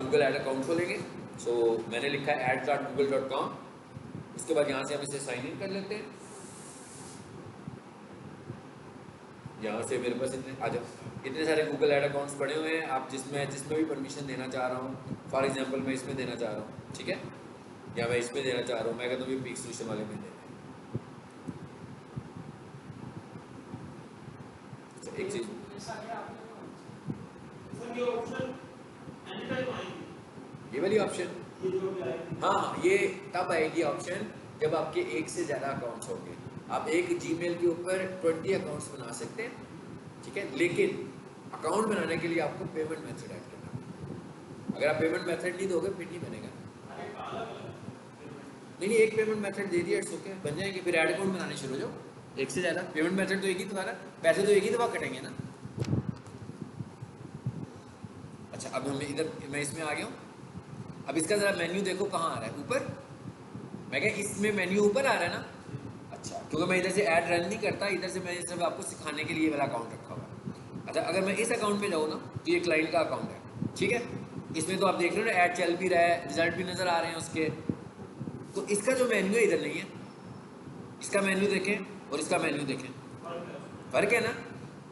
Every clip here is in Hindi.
गूगल ऐड अकाउंट खोलेंगे। सो मैंने लिखा है add.google.com। उसके बाद यहाँ से हम इसे साइन इन कर लेते हैं। यहाँ से मेरे पास इतने सारे गूगल ऐड अकाउंट्स पड़े हुए हैं। आप जिसमें भी परमिशन देना चाह रहा हूँ, फॉर एग्जांपल मैं इसमें देना चाह रहा हूँ, ठीक है, या मैं इसमें देना चाह रहा हूँ, मैं कहता हूँ ये पीक सोल्यूशन वाले में देना है। एक चीज ये वाली ऑप्शन, हाँ ये तब आएगी ऑप्शन जब आपके एक से ज़्यादा अकाउंट्स होंगे। आप एक जीमेल के ऊपर 20 अकाउंट्स बना सकते हैं, ठीक है, लेकिन अकाउंट बनाने के लिए आपको पेमेंट मेथड ऐड करना। अगर आप पेमेंट मेथड नहीं दोगे फिर नहीं बनेगा। नहीं, एक पेमेंट मेथड दे दिया, इट्स ओके, बन जाएंगे। फिर ऐड अकाउंट बनाने शुरू हो जाओ। एक से ज़्यादा पेमेंट मेथड तो एक ही तुम्हारा, पैसे तो एक ही दफ़ा कटेंगे ना। अच्छा, अब मैं इसमें आ गया हूँ। अब इसका ज़रा मेन्यू देखो कहाँ आ रहा है, ऊपर। मैं क्या इसमें मेन्यू ऊपर आ रहा है ना। अच्छा, क्योंकि मैं इधर से ऐड रन नहीं करता, इधर से मैंने सिर्फ आपको सिखाने के लिए वाला अकाउंट रखा हुआ है। अच्छा, अगर मैं इस अकाउंट पे जाऊँ ना तो ये क्लाइंट का अकाउंट है, ठीक है। इसमें तो आप देख रहे हो ना ऐड चल भी रहा है, रिजल्ट भी नज़र आ रहे हैं उसके। तो इसका जो मेन्यू है इधर नहीं है। इसका मेन्यू देखें और इसका मेन्यू देखें, फ़र्क है ना।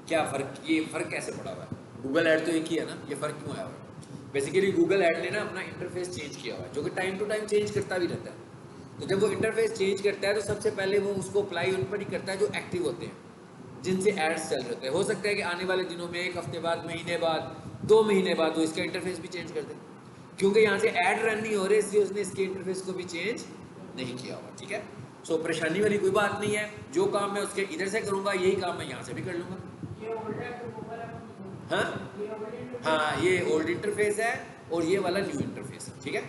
क्या फ़र्क, ये फ़र्क कैसे पड़ा हुआ है? गूगल ऐड तो एक ही है ना, ये फ़र्क क्यों आया हुआ है? बेसिकली गूगल ऐड ने ना अपना इंटरफेस चेंज किया हुआ है, जो कि टाइम टू टाइम चेंज करता भी रहता है। तो जब वो इंटरफेस चेंज करता है तो सबसे पहले वो उसको अप्लाई उन पर ही करता है जो एक्टिव होते हैं, जिनसे एड्स चल रहे हैं। हो सकता है कि आने वाले दिनों में, एक हफ्ते बाद, महीने बाद, 2 महीने बाद वो इसका इंटरफेस भी चेंज कर दे। क्योंकि यहाँ से ऐड रन नहीं हो रहे, इसलिए उसने इसके इंटरफेस को भी चेंज नहीं किया हुआ, ठीक है। सो परेशानी वाली कोई बात नहीं है। जो काम मैं उसके इधर से करूँगा यही काम मैं यहाँ से भी कर लूँगा। हाँ हाँ, ये ओल्ड इंटरफेस है और ये वाला न्यू इंटरफेस है, ठीक है।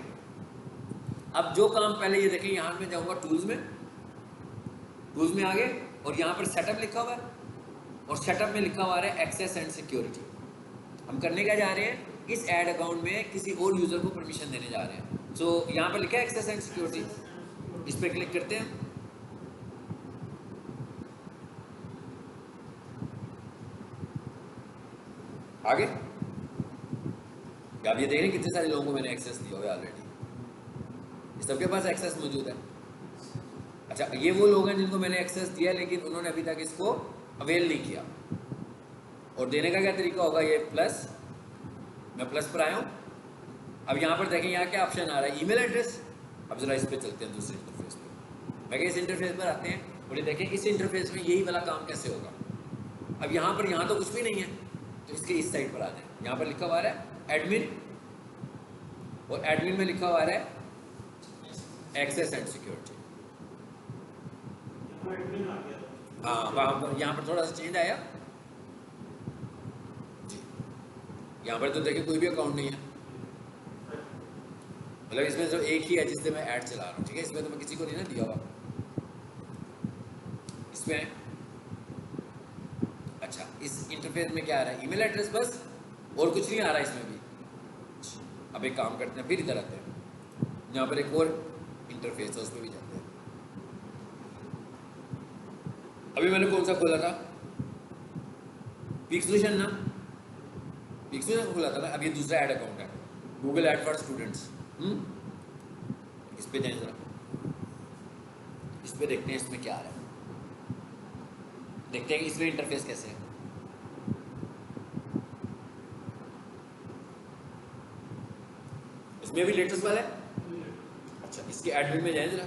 अब जो काम पहले ये देखें, यहाँ में जाऊँगा टूल्स में आ गए और यहाँ पर सेटअप लिखा हुआ है और सेटअप में लिखा हुआ है एक्सेस एंड सिक्योरिटी। हम करने क्या जा रहे हैं, इस ऐड अकाउंट में किसी और यूज़र को परमिशन देने जा रहे हैं। सो यहाँ पर लिखा है एक्सेस एंड सिक्योरिटी, इस पर क्लिक करते हैं। आगे आप ये देख रहे हैं कितने सारे लोगों को मैंने एक्सेस दिया हुआ है ऑलरेडी, सबके पास एक्सेस मौजूद है। अच्छा, ये वो लोग हैं जिनको मैंने एक्सेस दिया लेकिन उन्होंने अभी तक इसको अवेल नहीं किया। और देने का क्या तरीका होगा, ये प्लस, मैं प्लस पर आया हूँ। अब यहाँ पर देखें, यहाँ क्या ऑप्शन आ रहा है, ईमेल एड्रेस। अब जरा इस पर चलते हैं दूसरे इंटरफेस पे। मैं इस इंटरफेस पर आते हैं और ये देखें इस इंटरफेस में यही वाला काम कैसे होगा। अब यहाँ पर, यहाँ तो कुछ भी नहीं है, तो इसके इस साइड पर आ जाए। यहाँ पर लिखा हुआ है एडमिन और एडमिन में लिखा हुआ है एक्सेस एंड सिक्योरिटी। हाँ, वहाँ पर यहाँ पर थोड़ा सा चेंज आया जी। यहाँ पर तो देखिए कोई भी अकाउंट नहीं है, मतलब इसमें जो एक ही है जिससे मैं ऐड चला रहा हूँ, ठीक है। इसमें तो मैं किसी को नहीं ना दिया हुआ इसमें। अच्छा, इस इंटरफेस में क्या आ रहा है, ईमेल एड्रेस बस, और कुछ नहीं आ रहा इसमें भी। अब एक काम करते हैं, फिर इधर आते हैं, यहाँ पर एक और इंटरफेस है उस पर भी जाते हैं। अभी मैंने कौन सा खोला था, पीक सोल्यूशन ना, पीक सोल्यूशन खोला था ना। अब ये दूसरा ऐड अकाउंट है, गूगल ऐड फॉर स्टूडेंट्स। इस पे जाएं जरा, इस पे देखते हैं इसमें क्या आ रहा है, देखते हैं कि इसमें इंटरफेस कैसे है। इसमें भी लेटेस्ट वाला है। अच्छा, इसके एडमिन में जाएं जरा,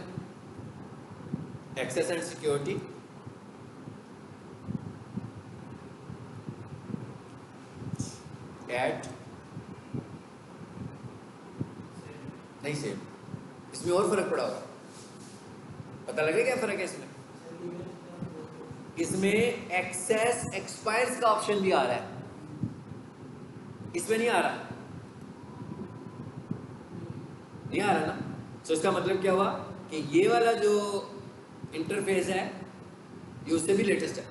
एक्सेस एंड सिक्योरिटी, ऐड नहीं, सेम। इसमें और फर्क पड़ा होगा, पता लगे क्या फर्क है इसमें। इसमें एक्सेस एक्सपायर्स का ऑप्शन भी आ रहा है, इसमें नहीं आ रहा, नहीं आ रहा ना। तो इसका मतलब क्या हुआ कि ये वाला जो इंटरफेस है ये उससे भी लेटेस्ट है,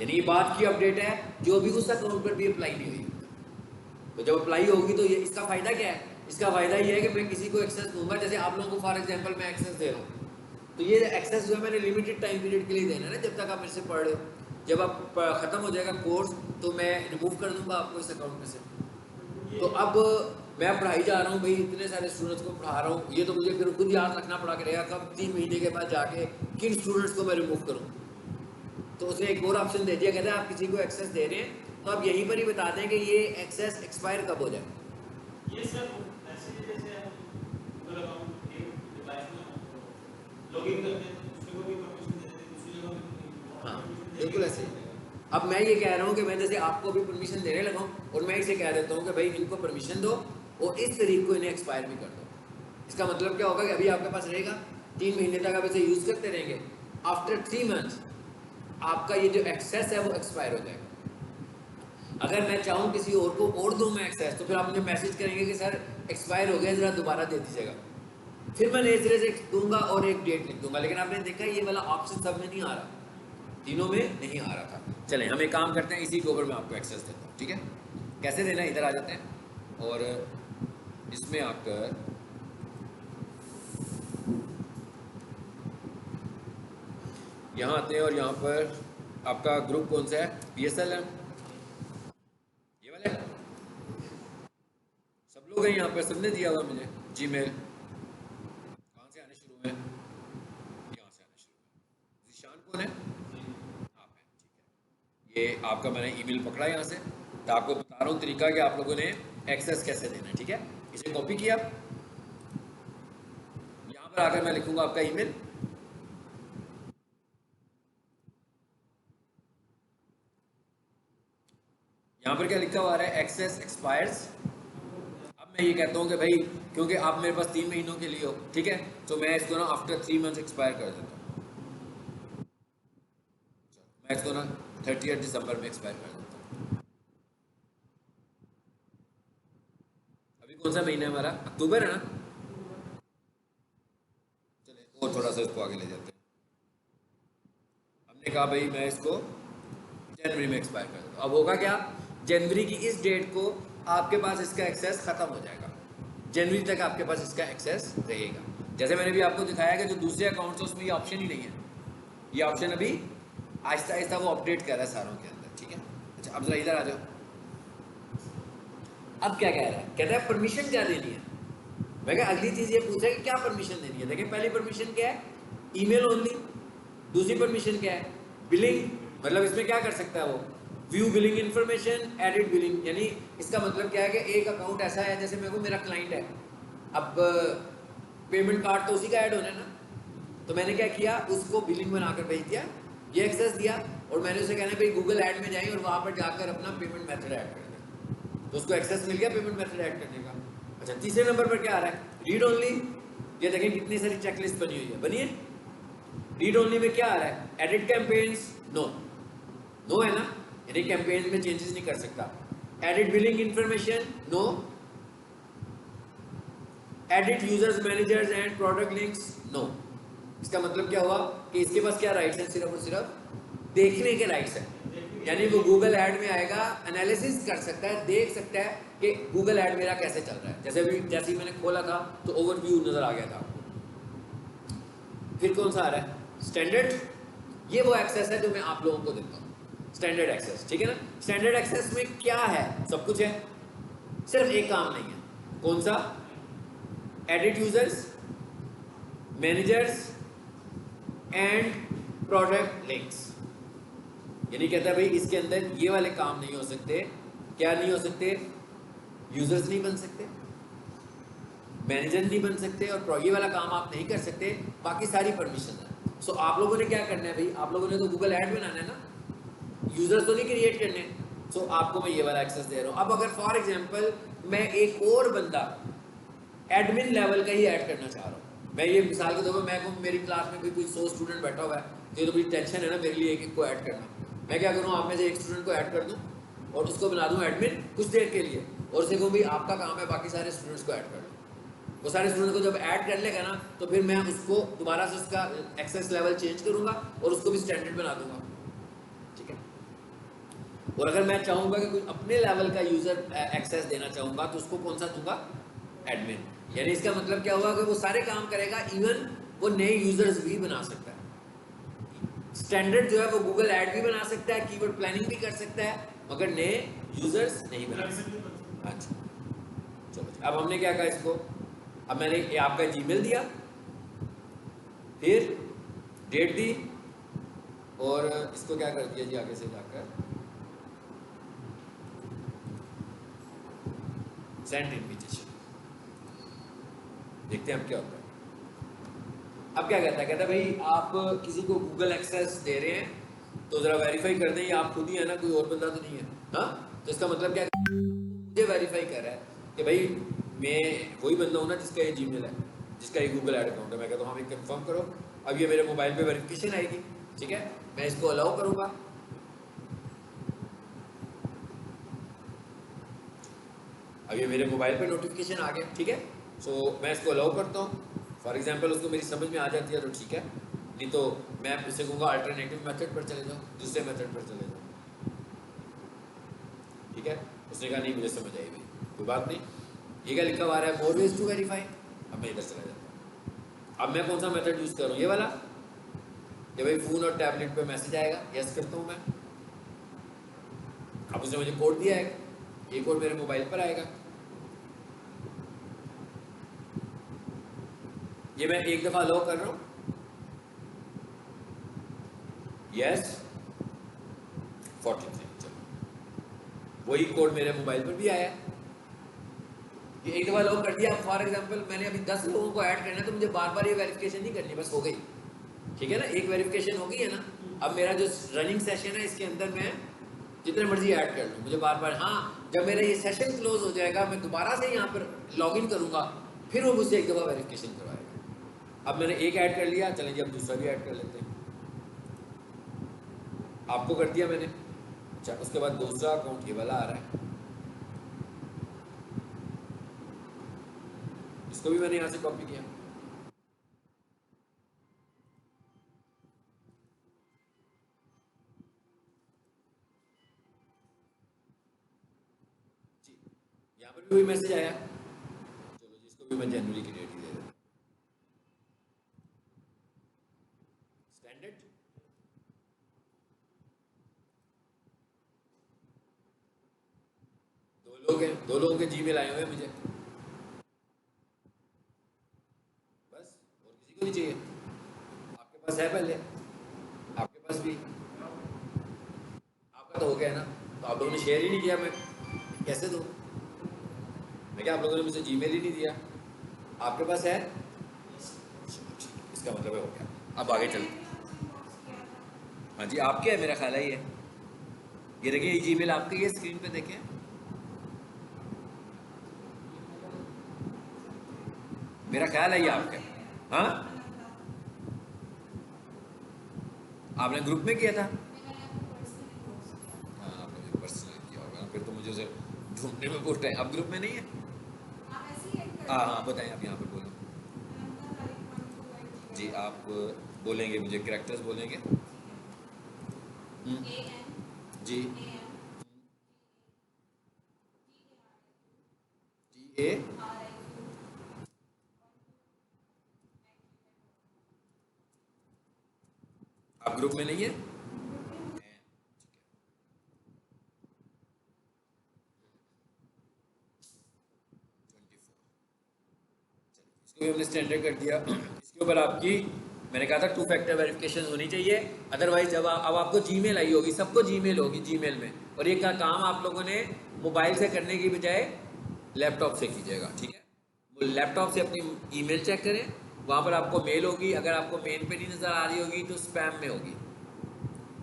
यानी ये बात की अपडेट है जो अभी उस अकाउंट पर भी अप्लाई नहीं हुई। तो जब अप्लाई होगी तो ये, इसका फ़ायदा क्या है, इसका फ़ायदा ये है कि मैं किसी को एक्सेस दूंगा, जैसे आप लोगों को फॉर एग्जांपल मैं एक्सेस दे रहा हूँ, तो ये एक्सेस जो है मैंने लिमिटेड टाइम पीरियड के लिए देना है ना, जब तक आप मेरे से पढ़ रहे हो। जब आप ख़त्म हो जाएगा कोर्स तो मैं रिमूव कर दूंगा आपको इस अकाउंट में से। तो अब मैं पढ़ाई जा रहा हूँ भाई, इतने सारे स्टूडेंट्स को पढ़ा रहा हूँ, ये तो मुझे फिर खुद याद रखना पड़ा करेगा कब 3 महीने के बाद जाके किन स्टूडेंट्स को मैं रिमूव करूँ। तो उसने एक और ऑप्शन दे दिया, कहते हैं आप किसी को एक्सेस दे रहे हैं तो आप यहीं पर ही बता दें कि ये एक्सेस एक्सपायर कब हो जाए। ये सर ऐसे जैसे गूगल अकाउंट एक डिवाइस में लॉगिन करते हैं तो दूसरे को भी परमिशन देते हैं, दूसरी जगह भी। हाँ बिल्कुल ऐसे। अब मैं ये कह रहा हूँ कि मैं जैसे आपको भी परमिशन देने लगा हूँ और मैं इसे कह देता हूँ कि भाई इनको परमिशन दो और इस तरीके को इन्हें एक्सपायर भी कर दो। इसका मतलब क्या होगा कि अभी आपके पास रहेगा 3 महीने तक आप इसे यूज़ करते रहेंगे, आफ्टर 3 मंथ्स आपका ये जो एक्सेस है वो एक्सपायर हो जाएगा। अगर मैं चाहूँ किसी और को और दूँ मैं एक्सेस, तो फिर आप मुझे मैसेज करेंगे कि सर एक्सपायर हो गया, ज़रा दोबारा दे दीजिएगा। फिर मैं नए सिरे से दूंगा और एक डेट लिख दूंगा। लेकिन आपने देखा ये वाला ऑप्शन सब में नहीं आ रहा, तीनों में नहीं आ रहा था। चलें हम एक काम करते हैं, इसी के ऊपर मैं आपको एक्सेस देता हूँ, ठीक है। कैसे देना है, इधर आ जाते हैं और इसमें आकर यहाँ आते हैं और यहाँ पर आपका ग्रुप कौन सा है, PSL है, ये वाला है। सब लोग हैं यहाँ पर, सबने दिया हुआ मुझे Gmail। कहाँ से आने शुरू में, यहाँ से आने शुरू में। ज़ीशान कौन है, आप हैं, ठीक है। ये आपका मैंने ईमेल पकड़ा यहाँ से, तो आपको बता रहा हूँ तरीका कि आप लोगों ने एक्सेस कैसे देना है, ठीक है। इसे कॉपी किया, यहाँ पर आकर मैं लिखूंगा आपका ईमेल, यहाँ पर क्या लिखा हुआ है, एक्सेस एक्सपायर्स। अब मैं ये कहता हूँ कि भाई क्योंकि आप मेरे पास 3 महीनों के लिए हो, ठीक है, तो मैं इसको ना आफ्टर 3 मंथ्स एक्सपायर कर देता हूँ। मैं इसको ना 30 दिसंबर में एक्सपायर कर देता हूँ। अभी कौन सा महीना है हमारा, अक्टूबर है ना। चले और थोड़ा सा इसको आगे ले जाते हैं। हमने कहा भाई मैं इसको जनवरी में एक्सपायर कर देता हूँ। अब होगा क्या, जनवरी की इस डेट को आपके पास इसका एक्सेस खत्म हो जाएगा, जनवरी तक आपके पास इसका एक्सेस रहेगा। जैसे मैंने भी आपको दिखाया कि जो दूसरे अकाउंट्स है उसमें ये ऑप्शन ही नहीं है, ये ऑप्शन अभी आहिस्ता आहिस्ता वो अपडेट कर रहा है सारों के अंदर, ठीक है। अच्छा अब जरा इधर आ जाओ। अब क्या कह रहा है, कहता है परमिशन क्या देनी है। मैं कहा अगली चीज ये पूछा कि क्या परमिशन देनी है। देखिए पहली परमिशन क्या है, ईमेल ओनली। दूसरी परमिशन क्या है, बिलिंग, मतलब इसमें क्या कर सकता है वो, view billing information, edit billing. यानी इसका मतलब क्या है कि एक अकाउंट ऐसा है जैसे मेरे को मेरा क्लाइंट है, अब पेमेंट कार्ड तो उसी का ऐड होना है ना, तो मैंने क्या किया, उसको बिलिंग बनाकर भेज दिया, ये एक्सेस दिया और मैंने उसे कहना भाई गूगल ऐड में जाए और वहाँ पर जाकर अपना पेमेंट मेथड ऐड कर दें, तो उसको एक्सेस मिल गया पेमेंट मेथड ऐड करने का। अच्छा तीसरे नंबर पर क्या आ रहा है, रीड ओनली। ये देखें कितनी सारी चेकलिस्ट बनी हुई है, बनिए। रीड ओनली में क्या आ रहा है, एडिट कैंपेन्स, नो नो है ना, यानी कैंपेन में चेंजेस नहीं कर सकता। Edit billing information, no. Edit users managers and product links, no. इसका मतलब क्या हुआ कि इसके पास क्या राइट्स हैं, सिर्फ और सिर्फ देखने के राइट्स हैं। यानी वो गूगल ऐड में आएगा, एनालिसिस कर सकता है, देख सकता है कि गूगल ऐड मेरा कैसे चल रहा है। जैसे ही मैंने खोला था तो ओवरव्यू नजर आ गया था। फिर कौन सा आ रहा है, स्टैंडर्ड। ये वो एक्सेस है जो मैं आप लोगों को देता हूँ, स्टैंडर्ड एक्सेस, ठीक है ना। स्टैंडर्ड एक्सेस में क्या है, सब कुछ है, सिर्फ एक काम नहीं है, कौन सा, edit users managers and product links. यानी कहता है भाई इसके अंदर ये वाले काम नहीं हो सकते। क्या नहीं हो सकते, यूजर्स नहीं बन सकते, मैनेजर नहीं बन सकते और ये वाला काम आप नहीं कर सकते, बाकी सारी परमिशन है। सो आप लोगों ने क्या करना है भाई, आप लोगों ने तो गूगल ऐड बनाना है ना, यूजर्स तो नहीं क्रिएट करने। सो आपको मैं ये वाला एक्सेस दे रहा हूँ। अब अगर फॉर एग्जांपल मैं एक और बंदा एडमिन लेवल का ही ऐड करना चाह रहा हूँ, मैं ये मिसाल के तौर पर मैं मेरी क्लास में भी कोई 100 स्टूडेंट बैठा हुआ है, तो ये तो बड़ी टेंशन है ना मेरे लिए एक को ऐड करना। मैं क्या करूँ, आप में से एक स्टूडेंट को ऐड कर दूँ और उसको बना दूँ एडमिन कुछ देर के लिए, और उसे कहूँ भाई आपका काम है बाकी सारे स्टूडेंट्स को ऐड कर लो। वो सारे स्टूडेंट को जब ऐड कर लेगा ना, तो फिर मैं उसको दोबारा से उसका एक्सेस लेवल चेंज करूँगा और उसको भी स्टैंडर्ड बना दूंगा, ठीक है। और अगर मैं चाहूँगा कि कोई अपने लेवल का यूज़र एक्सेस देना चाहूँगा तो उसको कौन सा दूंगा, एडमिन। यानी इसका मतलब क्या हुआ कि वो सारे काम करेगा, इवन वो नए यूजर्स भी बना सकता है। स्टैंडर्ड जो है वो गूगल ऐड भी बना सकता है, कीवर्ड प्लानिंग भी कर सकता है, मगर नए यूजर्स नहीं बना सकता। अच्छा चलो जी, अब हमने क्या कहा इसको, अब मैंने ये आपका जीमेल दिया, फिर डेट दी, और इसको क्या कर दिया जी आगे से जाकर सेंड इन्विटेशन। देखते हैं अब क्या होता है। अब क्या कहता है भाई आप किसी को गूगल एक्सेस दे रहे हैं तो ज़रा वेरीफाई कर दें, ये आप खुद ही है ना, कोई और बंदा तो नहीं है। हाँ, तो इसका मतलब क्या, मुझे वेरीफाई कर रहा है कि भाई मैं वही बंदा हूँ ना जिसका ये जीमेल है, जिसका ये गूगल ऐड अकाउंट है। मैं कहता हूँ हाँ भाई कंफर्म करो। अब ये मेरे मोबाइल पे वेरिफिकेशन आएगी, ठीक है, मैं इसको अलाउ करूँगा। अब ये मेरे मोबाइल पे नोटिफिकेशन आ गया, ठीक है, सो मैं इसको अलाउ करता हूँ। फॉर एग्जांपल उसको मेरी समझ में आ जाती है तो ठीक है, नहीं तो मैं उससे कहूँगा अल्टरनेटिव मेथड पर चले जाओ, दूसरे मेथड पर चले जाओ, ठीक है। उसने कहा नहीं मुझे समझ आई भाई, कोई बात नहीं। ये क्या लिखा हुआ आ रहा है, मोर वेज टू वेरीफाई। अब मैं इधर चला जाता हूँ। अब मैं कौन सा मेथड यूज़ करूँ, ये वाला, कि भाई फ़ोन और टैबलेट पे मैसेज आएगा, यस करता हूँ मैं। अब उसने मुझे कोड दिया है, ये कोड मेरे मोबाइल पर आएगा। ये मैं एक दफ़ा अलाउ कर रहा हूँ, यस 43, चलो वही कोड मेरे मोबाइल पर भी आया। ये एक दफ़ा अलाउ कर दिया। फॉर एग्जांपल मैंने अभी 10 लोगों को ऐड करना है तो मुझे बार बार ये वेरिफिकेशन नहीं करनी, बस हो गई, ठीक है ना, एक वेरिफिकेशन हो गई है ना। अब मेरा जो रनिंग सेशन है इसके अंदर मैं जितने मर्जी ऐड कर लूँ, मुझे बार बार, हाँ जब मेरा ये सेशन क्लोज हो जाएगा मैं दोबारा से यहाँ पर लॉगिन करूँगा, फिर वो मुझसे एक दफ़ा वेरिफिकेशन करवाएगा। अब मैंने एक ऐड कर लिया, चलें जी अब दूसरा भी ऐड कर लेते हैं। आपको कर दिया मैंने, अच्छा उसके बाद दूसरा अकाउंट ये वाला आ रहा है, इसको भी मैंने यहाँ से कॉपी किया। जी यहाँ पर भी वही मैसेज आया, चलो जी इसको भी मैं जनवरी की डेट ही दे देता हूँ, स्टैंडर्ड। दो लोग हैं, दो लोगों के जीमेल आए हुए हैं मुझे, बस और किसी को नहीं चाहिए। आपके पास है पहले, आपके पास भी, आपका तो हो गया ना, तो आप लोगों ने शेयर ही नहीं किया, मैं कैसे दूँ? मैं क्या, आप लोगों ने मुझे जीमेल ही नहीं दिया, आपके पास है, इसका मतलब है हो गया। अब आगे चलते, हाँ जी आपके है, मेरा ख्याल है ये देखिए, ये जीमेल आपके, ये स्क्रीन पे देखें, मेरा ख्याल है ये आपका है। हाँ आपने ग्रुप में किया था, हाँ आपने पर्सनल किया होगा, फिर तो मुझे उसे ढूंढने में बहुत टाइम। अब ग्रुप में नहीं है, हाँ हाँ बताएं आप यहाँ पर बोलो जी, आप बोलेंगे मुझे कैरेक्टर्स बोलेंगे। जी जी ए, आप ग्रुप में नहीं है, इसको भी हमने स्टैंडर्ड कर दिया। इसके ऊपर आपकी, मैंने कहा था 2 फैक्टर वेरिफिकेशन होनी चाहिए, अदरवाइज जब अब आपको जीमेल आई होगी, सबको जीमेल होगी जीमेल में, और ये का काम आप लोगों ने मोबाइल से करने की बजाय लैपटॉप से कीजिएगा, ठीक है। लैपटॉप से अपनी ईमेल चेक करें, वहाँ पर आपको मेल होगी, अगर आपको मेन पे नहीं नज़र आ रही होगी तो स्पैम में होगी,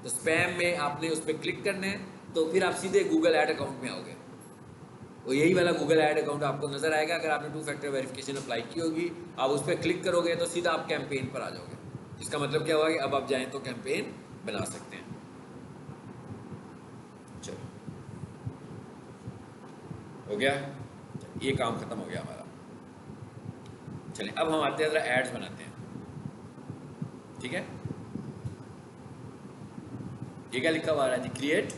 तो स्पैम में आपने उस पर क्लिक करना है, तो फिर आप सीधे गूगल ऐड अकाउंट में आओगे, वो यही वाला गूगल ऐड अकाउंट आपको नज़र आएगा। अगर आपने 2 फैक्टर वेरिफिकेशन अप्लाई की होगी, आप उस पर क्लिक करोगे तो सीधा आप कैंपेन पर आ जाओगे। इसका मतलब क्या हुआ कि अब आप जाएं तो कैंपेन बना सकते हैं। चलो हो गया, ये काम खत्म हो गया हमारा। चलिए अब हम आते हैं ज़रा एड्स बनाते हैं, ठीक है। ये क्या लिखा हुआ है जी, क्रिएट।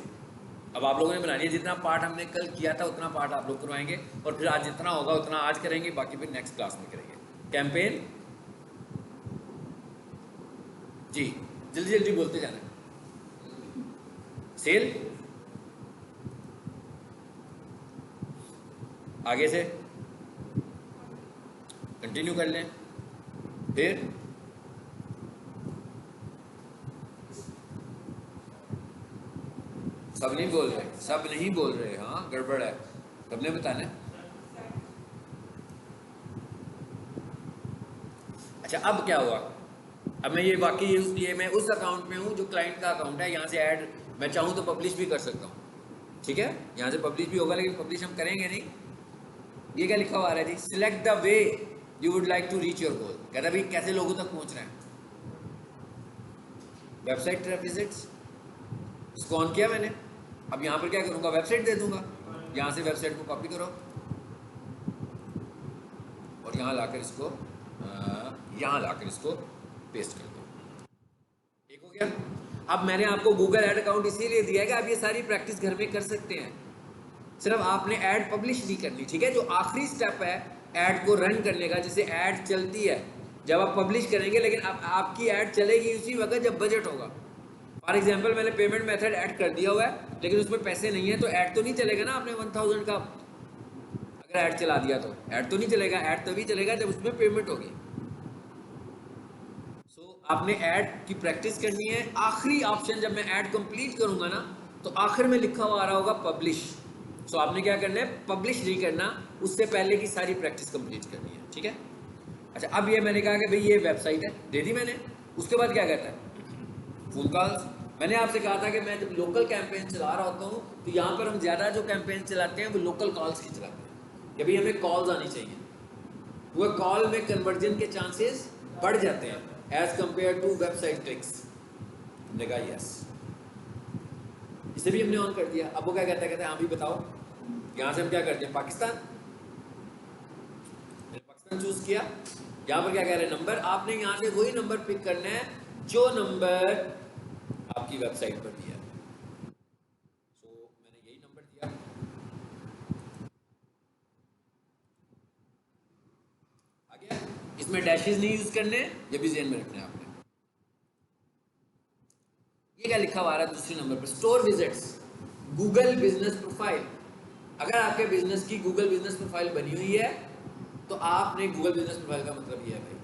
अब आप लोगों ने बनानी है, जितना पार्ट हमने कल किया था उतना पार्ट आप लोग करवाएंगे, और फिर आज जितना होगा उतना आज करेंगे, बाकी फिर नेक्स्ट क्लास में करेंगे। कैंपेन जी, जल्दी जल्दी बोलते जाना। सेल, आगे से कंटिन्यू कर लें। फिर सब नहीं बोल रहे, सब नहीं बोल रहे, हाँ गड़बड़ है, सबने बताना है। अच्छा अब क्या हुआ, अब मैं ये बाकी ये मैं उस अकाउंट में हूँ जो क्लाइंट का अकाउंट है, यहाँ से ऐड मैं चाहूँ तो पब्लिश भी कर सकता हूँ, ठीक है, यहाँ से पब्लिश भी होगा, लेकिन पब्लिश हम करेंगे नहीं। ये क्या लिखा हुआ आ रहा है जी, select the way you would like to reach your goal, कहता भाई कैसे लोगों तक पहुँच रहे हैं। वेबसाइट विजिट्स, इसको ऑन किया मैंने, अब यहाँ पर क्या करूँगा, वेबसाइट दे दूंगा, यहाँ से वेबसाइट को कॉपी करो और यहाँ लाकर इसको पेस्ट कर दो। एक हो गया। अब मैंने आपको गूगल ऐड अकाउंट इसीलिए दिया है कि आप ये सारी प्रैक्टिस घर में कर सकते हैं, सिर्फ आपने ऐड पब्लिश नहीं करनी, ठीक है। जो आखिरी स्टेप है ऐड को रन करने का, जैसे ऐड चलती है जब आप पब्लिश करेंगे, लेकिन अब आपकी ऐड चलेगी उसी वक्त जब बजट होगा। फॉर एग्जांपल मैंने पेमेंट मेथड ऐड कर दिया हुआ है, लेकिन उसमें पैसे नहीं है, तो ऐड तो नहीं चलेगा ना। आपने 1000 का अगर ऐड चला दिया तो ऐड तो नहीं चलेगा, ऐड तभी चलेगा जब उसमें पेमेंट होगी। आपने ऐड की प्रैक्टिस करनी है। आखिरी ऑप्शन जब मैं ऐड कंप्लीट करूंगा ना, तो आखिर में लिखा हुआ आ रहा होगा पब्लिश। सो आपने क्या करना है, पब्लिश नहीं करना, उससे पहले की सारी प्रैक्टिस कंप्लीट करनी है, ठीक है। अच्छा अब ये मैंने कहा कि भाई ये वेबसाइट है, दे दी मैंने। उसके बाद क्या कहता है, फोन कॉल्स। मैंने आपसे कहा था कि मैं जब लोकल कैंपेन चला रहा होता हूँ तो यहाँ पर हम ज़्यादा जो कैंपेन चलाते हैं वो लोकल कॉल्स की चलाते हैं, कि भाई हमें कॉल्स आनी चाहिए। वो कॉल में कन्वर्जन के चांसेस बढ़ जाते हैं as compared to website clicks. हमने कहा यस, इसे भी हमने ऑन कर दिया। अब वो क्या कहता है, हाँ भी बताओ, यहाँ से हम क्या करते हैं, पाकिस्तान। मैंने पाकिस्तान चूज किया। यहाँ पर क्या कह रहे हैं, नंबर। आपने यहाँ से वही नंबर पिक करना है जो नंबर आपकी वेबसाइट पर दिया है। सो मैंने यही नंबर दिया। आ गया। इसमें डैशेस नहीं यूज करने, ये भी ध्यान में रखना है आपने। ये क्या लिखा हुआ है दूसरे नंबर पर, store visits, Google business profile. अगर आपके बिजनेस की गूगल बिजनेस प्रोफाइल बनी हुई है तो आपने गूगल बिजनेस प्रोफाइल का मतलब ये है भाई,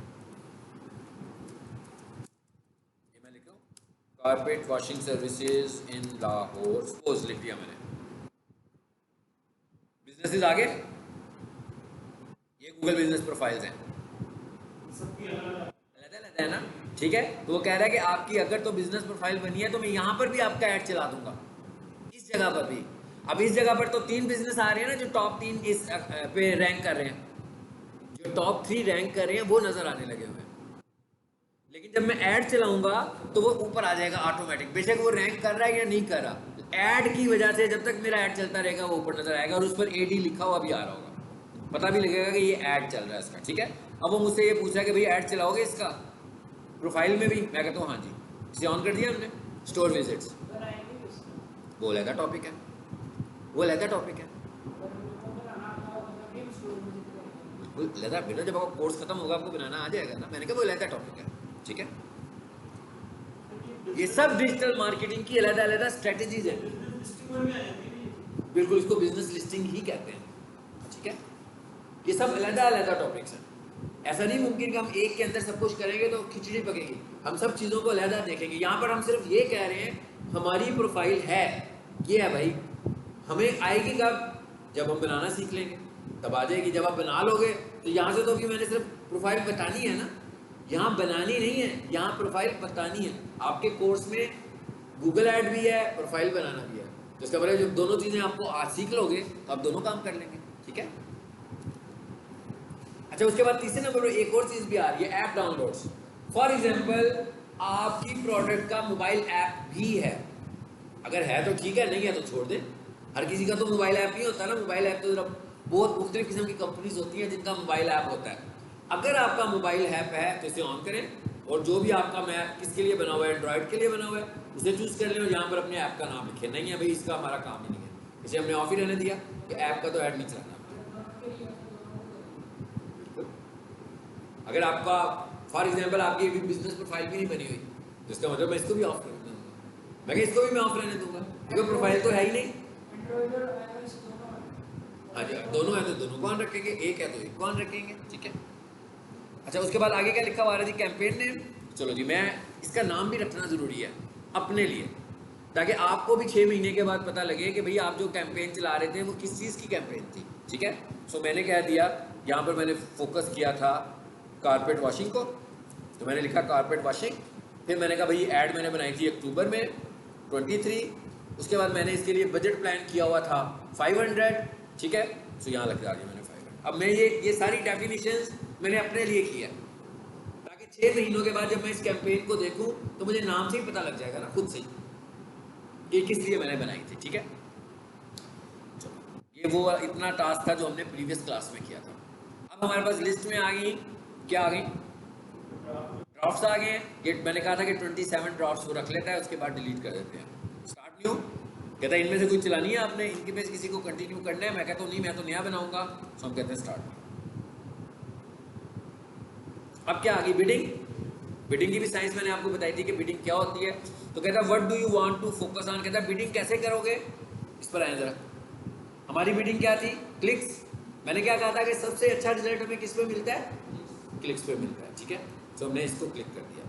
ये मैं लिख रहा हूँ carpet washing services in Lahore, suppose लिख दिया मैंने। बिजनेसेस आगे, ये गूगल बिजनेस प्रोफाइल्स हैं, अलग-अलग है ना, ठीक है। तो वो कह रहा है कि आपकी अगर तो बिजनेस प्रोफाइल बनी है तो मैं यहाँ पर भी आपका ऐड चला दूंगा, इस जगह पर भी। अब इस जगह पर तो 3 बिजनेस आ रहे हैं ना, जो टॉप 3 इस पे रैंक कर रहे हैं, जो टॉप 3 रैंक कर रहे हैं वो नजर आने लगे हुए हैं। लेकिन जब मैं ऐड चलाऊंगा तो वो ऊपर आ जाएगा ऑटोमेटिक, बेशक वो रैंक कर रहा है या नहीं कर रहा। ऐड की वजह से जब तक मेरा ऐड चलता रहेगा वो ऊपर नजर आएगा, और उस पर एडी लिखा हुआ भी आ रहा होगा, पता भी लगेगा कि ये ऐड चल रहा है इसका, ठीक है। अब वो मुझसे ये पूछ रहा है कि भाई ऐड चलाओगे इसका प्रोफाइल में भी, मैं कहता हूँ हाँ जी, इसे ऑन कर दिया हमने। स्टोर विजिट्स, वो अलग टॉपिक है, वो अलग टॉपिक है, लगा बेटा जब आपका कोर्स खत्म होगा आपको बनाना आ जाएगा ना। मैंने कहा वो अलग टॉपिक है, ठीक है। ये सब डिजिटल मार्केटिंग की अलग अलग स्ट्रेटजीज है, बिल्कुल, इसको बिजनेस लिस्टिंग ही कहते हैं, ठीक है। ये सब अलग अलग टॉपिक्स हैं। ऐसा नहीं मुमकिन कि हम एक के अंदर सब कुछ करेंगे तो खिचड़ी पकेगी। हम सब चीज़ों को अलग देखेंगे। यहाँ पर हम सिर्फ ये कह रहे हैं हमारी प्रोफाइल है, ये है भाई। हमें आएगी कब, जब हम बनाना सीख लेंगे तब आ जाएगी। जब आप बना लोगे तो यहाँ से तो अभी मैंने सिर्फ प्रोफाइल बतानी है ना, यहाँ बनानी नहीं है, यहाँ प्रोफाइल बतानी है। आपके कोर्स में गूगल ऐड भी है, प्रोफाइल बनाना भी है, तो इसका मतलब जब दोनों चीज़ें आपको आज सीख लोगे तो आप दोनों काम कर लेंगे, ठीक है। अच्छा उसके बाद तीसरे नंबर पर एक और चीज़ भी आ रही है, ऐप डाउनलोड्स। फॉर एग्जाम्पल आपकी प्रोडक्ट का मोबाइल ऐप भी है, अगर है तो ठीक है, नहीं है तो छोड़ दें। हर किसी का तो मोबाइल ऐप नहीं होता ना। मोबाइल ऐप तो बहुत मुख्तलिफ किस्म की कंपनीज होती हैं जिनका मोबाइल ऐप होता है। अगर आपका मोबाइल ऐप है तो इसे ऑन करें, और जो भी आपका मैप किसके लिए बना हुआ है, एंड्रॉइड के लिए बना हुआ है, उसे चूज कर लें और यहाँ पर अपने ऐप का नाम लिखें। नहीं है भाई इसका हमारा काम ही नहीं है, इसे हमने ऑफ ही रहने दिया कि ऐप का तो ऐड नहीं चलाना। अगर आपका फॉर एग्जाम्पल आपकी बिजनेस प्रोफाइल भी नहीं बनी हुई तो इसका मतलब मैं इसको भी ऑफ कर दूंगा। मैं इसको भी मैं ऑफ रहने दूंगा क्योंकि प्रोफाइल तो है ही नहीं। हाँ जी, दोनों है तो दोनों को ऑन रखेंगे, एक है तो एक को ऑन रखेंगे, ठीक है। अच्छा उसके बाद आगे क्या लिखा हुआ है जी, कैंपेन नेम। चलो जी, मैं इसका नाम भी रखना ज़रूरी है अपने लिए, ताकि आपको भी 6 महीने के बाद पता लगे कि भाई आप जो कैंपेन चला रहे थे वो किस चीज़ की कैंपेन थी। ठीक है, सो मैंने कह दिया, यहाँ पर मैंने फोकस किया था कारपेट वॉशिंग को, तो मैंने लिखा कारपेट वॉशिंग। फिर मैंने कहा भाई ऐड मैंने बनाई थी अक्टूबर में 23। उसके बाद मैंने इसके लिए बजट प्लान किया हुआ था 500। ठीक है, सो यहाँ लग दिया मैंने 500। अब मैं ये सारी डेफिनेशंस मैंने अपने लिए की है, ताकि 6 महीनों के बाद जब मैं इस कैंपेन को देखूं तो मुझे नाम से ही पता लग जाएगा ना, खुद से ही ये किस लिए मैंने बनाई थी। ठीक है, चलो ये वो इतना टास्क था जो हमने प्रीवियस क्लास में किया था। अब हमारे पास लिस्ट में आ गई, क्या आ गई, ड्राफ्ट्स आ गए हैं। ये मैंने कहा था कि 27 ड्राफ्ट्स वो रख लेता है, उसके बाद डिलीट कर देते हैं। स्टार्ट न्यू कहता है इनमें से कोई चलानी है आपने, इनके पे किसी को कंटिन्यू करना है। मैं कहता हूँ नहीं, मैं तो नया बनाऊंगा। तो हम कहते हैं स्टार्ट। अब क्या आ गई, बिडिंग। बिडिंग की भी साइंस मैंने आपको बताई थी कि बिडिंग क्या होती है। तो कहता है what do you want to focus on, कहता है बिडिंग कैसे करोगे। इस पर आए जरा, हमारी बिडिंग क्या थी, क्लिक्स। मैंने क्या कहा था कि सबसे अच्छा रिजल्ट हमें किस पे मिलता है, क्लिक्स पे मिलता है। ठीक है, तो हमने इसको क्लिक कर दिया।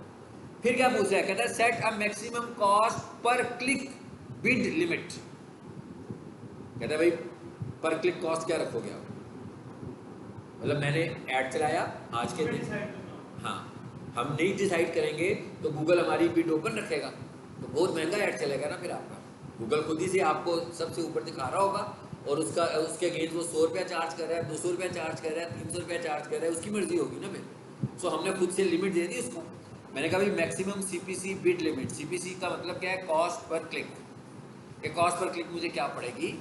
फिर क्या पूछ रहा है, कहता है set a maximum cost per click bid limit. कहता है भाई पर क्लिक कॉस्ट क्या रखोगे आप, मतलब मैंने ऐड चलाया आज के दिन, हाँ हम नहीं डिसाइड करेंगे तो गूगल हमारी बिड ओपन रखेगा, तो बहुत महंगा ऐड चलेगा ना फिर आपका। गूगल खुद ही से आपको सबसे ऊपर दिखा रहा होगा, और उसके अगेंस्ट वो 100 रुपया चार्ज कर रहा है, 200 रुपया चार्ज कर रहा है, 300 रुपया चार्ज कर रहा है, उसकी मर्जी होगी ना फिर। सो हमने खुद से लिमिट दे दी उसको। मैंने कहा भाई maximum CPC bid limit, CPC का मतलब क्या है, कॉस्ट पर क्लिक। कि कॉस्ट पर क्लिक मुझे क्या पड़ेगी,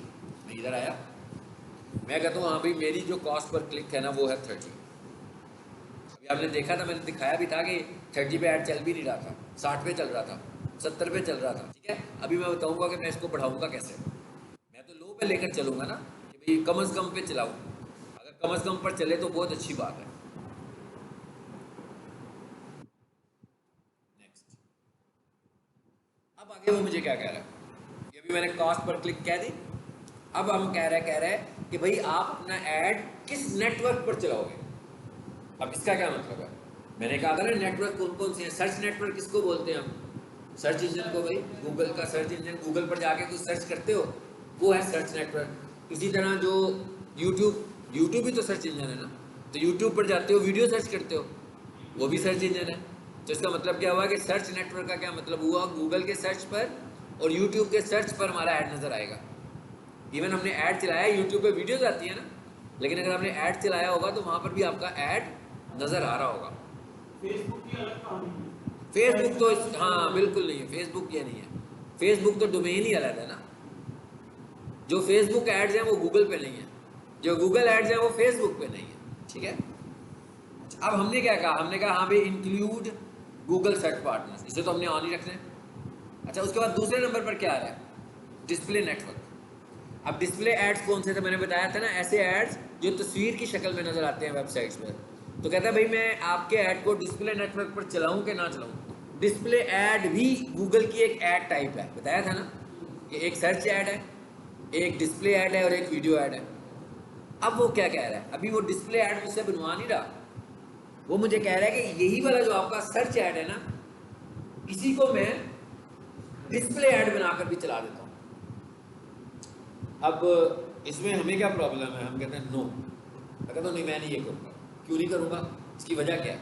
मैं इधर आया, मैं कहता हूँ हाँ भाई मेरी जो कॉस्ट पर क्लिक है ना वो है 30। अभी आपने देखा था, मैंने दिखाया भी था कि 30 पे ऐड चल भी नहीं रहा था, 60 पे चल रहा था, 70 पे चल रहा था। ठीक है, अभी मैं बताऊंगा कि मैं इसको बढ़ाऊंगा कैसे। मैं तो लो पे लेकर चलूंगा ना कि भाई कम से कम पे चलाऊँ, अगर कम से कम पर चले तो बहुत अच्छी बात है। नेक्स्ट, अब आगे वो मुझे क्या कह रहा है, ये भी मैंने कॉस्ट पर क्लिक कह दी। अब हम कह रहे हैं कि भाई आप अपना ऐड किस नेटवर्क पर चलाओगे। अब इसका क्या मतलब है, मैंने कहा था ना नेटवर्क कौन कौन से हैं। सर्च नेटवर्क किसको बोलते हैं हम, सर्च इंजन को, भाई गूगल का सर्च इंजन। गूगल पर जाके कुछ सर्च करते हो वो है सर्च नेटवर्क। इसी तरह जो यूट्यूब भी तो सर्च इंजन है ना, तो यूट्यूब पर जाते हो वीडियो सर्च करते हो, वो भी सर्च इंजन है। तो इसका मतलब क्या हुआ कि सर्च नेटवर्क का क्या मतलब हुआ, गूगल के सर्च पर और यूट्यूब के सर्च पर हमारा ऐड नज़र आएगा। इवन हमने ऐड चलाया, यूट्यूब पे वीडियोस आती है ना, लेकिन अगर आपने ऐड चलाया होगा तो वहाँ पर भी आपका ऐड नज़र आ रहा होगा। फेसबुक की अलग कहानी है। फेसबुक तो हाँ बिल्कुल नहीं है, फेसबुक ये नहीं है। फेसबुक तो डोमेन ही अलग है ना, जो फेसबुक एड्स हैं वो गूगल पे नहीं है, जो गूगल एड्स हैं वो फेसबुक पे नहीं है। ठीक है, अच्छा अब हमने क्या कहा, हमने कहा हाँ भाई इंक्लूड गूगल सर्च पार्टनर्स, इसे तो हमने ऑन ही रखना है। अच्छा उसके बाद दूसरे नंबर पर क्या आ रहा है, डिस्प्ले नेटवर्क। अब डिस्प्ले एड्स कौन से थे, मैंने बताया था ना, ऐसे एड्स जो तस्वीर की शक्ल में नजर आते हैं वेबसाइट्स पर। तो कहता है भाई मैं आपके ऐड को डिस्प्ले नेटवर्क पर चलाऊं कि ना चलाऊं। डिस्प्ले ऐड भी गूगल की एक ऐड टाइप है, बताया था ना कि एक सर्च ऐड है, एक डिस्प्ले ऐड है और एक वीडियो ऐड है। अब वो क्या कह रहा है, अभी वो डिस्प्ले ऐड मुझसे बनवा नहीं रहा, वो मुझे कह रहा है कि यही वाला जो आपका सर्च ऐड है ना, इसी को मैं डिस्प्ले ऐड बनाकर भी चला देता हूँ। अब इसमें हमें क्या प्रॉब्लम है, हम कहते हैं नो, मैं कहता हूँ नहीं मैं नहीं ये करूँगा। क्यों नहीं करूँगा, इसकी वजह क्या है,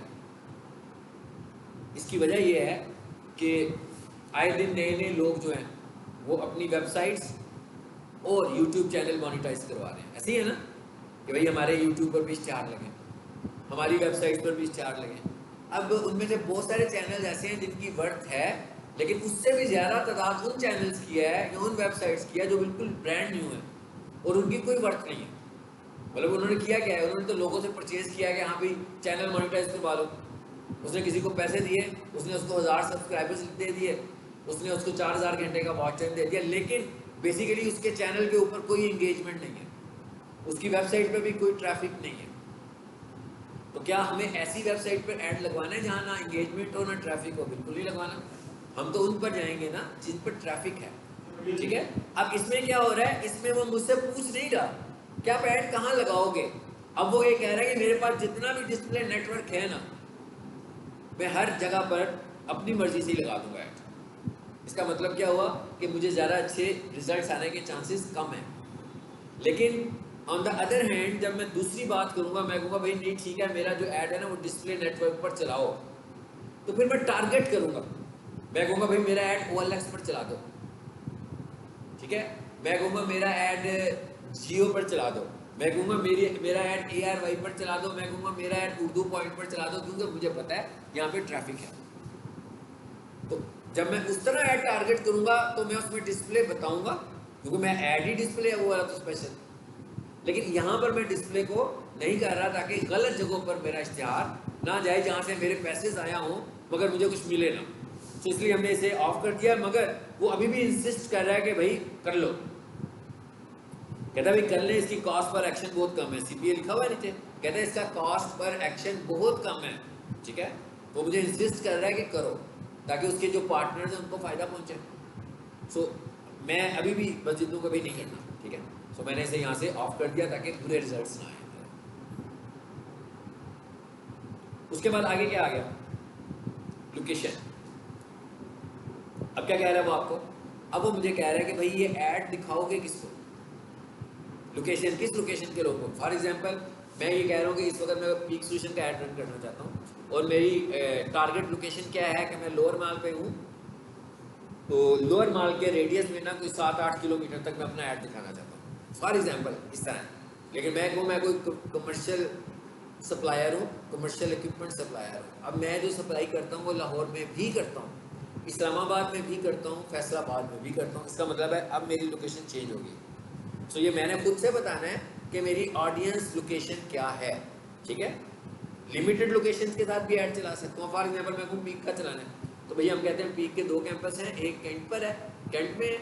इसकी वजह ये है कि आए दिन नए नए लोग जो हैं वो अपनी वेबसाइट्स और यूट्यूब चैनल मोनिटाइज करवा रहे हैं। ऐसे ही है ना कि भाई हमारे यूट्यूब पर भी स्टार लगे, हमारी वेबसाइट पर भी स्टार लगे। अब उनमें से बहुत सारे चैनल ऐसे हैं जिनकी वर्थ है, लेकिन उससे भी ज़्यादा तादाद उन चैनल्स की है या उन वेबसाइट्स की है जो बिल्कुल ब्रांड न्यू है और उनकी कोई वर्थ नहीं है। मतलब उन्होंने किया क्या है, उन्होंने तो लोगों से परचेज किया कि हाँ भाई चैनल मोनिटाइज करवा लो। उसने किसी को पैसे दिए, उसने उसको 1000 सब्सक्राइबर्स दे दिए, उसने उसको 4000 घंटे का वॉच टाइम दे दिया, लेकिन बेसिकली उसके चैनल के ऊपर कोई इंगेजमेंट नहीं है, उसकी वेबसाइट पर भी कोई ट्रैफिक नहीं है। तो क्या हमें ऐसी वेबसाइट पर ऐड लगवाना है जहाँ ना इंगेजमेंट हो ना ट्रैफिक हो, बिल्कुल नहीं लगवाना। हम तो उन पर जाएंगे ना जिन पर ट्रैफिक है। ठीक है, अब इसमें क्या हो रहा है, इसमें वो मुझसे पूछ नहीं रहा कि आप ऐड कहाँ लगाओगे, अब वो ये कह रहा है कि मेरे पास जितना भी डिस्प्ले नेटवर्क है ना, मैं हर जगह पर अपनी मर्जी से ही लगा दूंगा ऐड। इसका मतलब क्या हुआ कि मुझे ज़्यादा अच्छे रिजल्ट्स आने के चांसेस कम हैं। लेकिन ऑन द अदर हैंड जब मैं दूसरी बात करूंगा, मैं कहूँगा भाई नहीं ठीक है, मेरा जो ऐड है ना वो डिस्प्ले नेटवर्क पर चलाओ, तो फिर मैं टारगेट करूंगा। मैं कहूँगा भाई मेरा ऐड OLX पर चला दो, ठीक है। मैं कहूँगा मेरा ऐड जियो पर चला दो, मैं कहूँगा मेरा ऐड ARY पर चला दो, मैं कहूँगा मेरा ऐड उर्दू पॉइंट पर चला दो, क्योंकि मुझे पता है यहाँ पे ट्रैफिक है। तो जब मैं उस तरह ऐड टारगेट करूँगा तो मैं उसमें डिस्प्ले बताऊँगा, क्योंकि मैं ऐड ही डिस्प्ले है, वो वाला तो स्पेशल। लेकिन यहाँ पर मैं डिस्प्ले को नहीं कर रहा ताकि गलत जगहों पर मेरा इश्तिहार ना जाए, जहाँ से मेरे पैसे ज़ाया हों मगर मुझे कुछ मिले ना। तो इसलिए हमने इसे ऑफ कर दिया, मगर वो अभी भी इंसिस्ट कर रहा है कि भाई कर लो। कहता है भाई कर ले, इसकी कॉस्ट पर एक्शन बहुत कम है। CPA लिखा हुआ है नीचे, कहता है इसका कॉस्ट पर एक्शन बहुत कम है, ठीक है। वो मुझे इंसिस्ट कर रहा है कि करो, ताकि उसके जो पार्टनर्स हैं उनको फ़ायदा पहुँचे। सो मैं अभी भी बस जिद्दों कभी नहीं करना, ठीक है। सो मैंने इसे यहाँ से ऑफ कर दिया ताकि बुरे रिजल्ट्स ना आए। उसके बाद आगे क्या आ गया, लोकेशन। अब क्या कह रहा है वो आपको, अब वो मुझे कह रहा है कि भाई ये ऐड दिखाओगे किसको, लोकेशन, किस लोकेशन के लोगों को। फॉर एग्जांपल मैं ये कह रहा हूँ कि इस वक्त मैं पीक सोल्यूशन का ऐड रन करना चाहता हूँ, और मेरी टारगेट लोकेशन क्या है कि मैं लोअर माल पे हूँ, तो लोअर माल के रेडियस में ना कोई 7-8 किलोमीटर तक मैं अपना ऐड दिखाना चाहता हूँ, फॉर एग्जांपल इस तरह। लेकिन मैं कोई कमर्शियल सप्लायर हूँ, कमर्शियल इक्विपमेंट सप्लायर हूँ। अब मैं जो सप्लाई करता हूँ वो लाहौर में भी करता हूँ, इस्लामाबाद में भी करता हूँ, फैसलाबाद में भी करता हूँ। इसका मतलब है अब मेरी लोकेशन चेंज होगी। सो ये मैंने खुद से बताना है कि मेरी ऑडियंस लोकेशन क्या है, ठीक है। लिमिटेड लोकेशन के साथ भी ऐड चला सकता हूँ। फॉर एग्जाम्पल मेरे को पीक का चलाना है, तो भैया हम कहते हैं पीक के 2 कैंपस हैं, एक कैंट पर है, कैंट में है,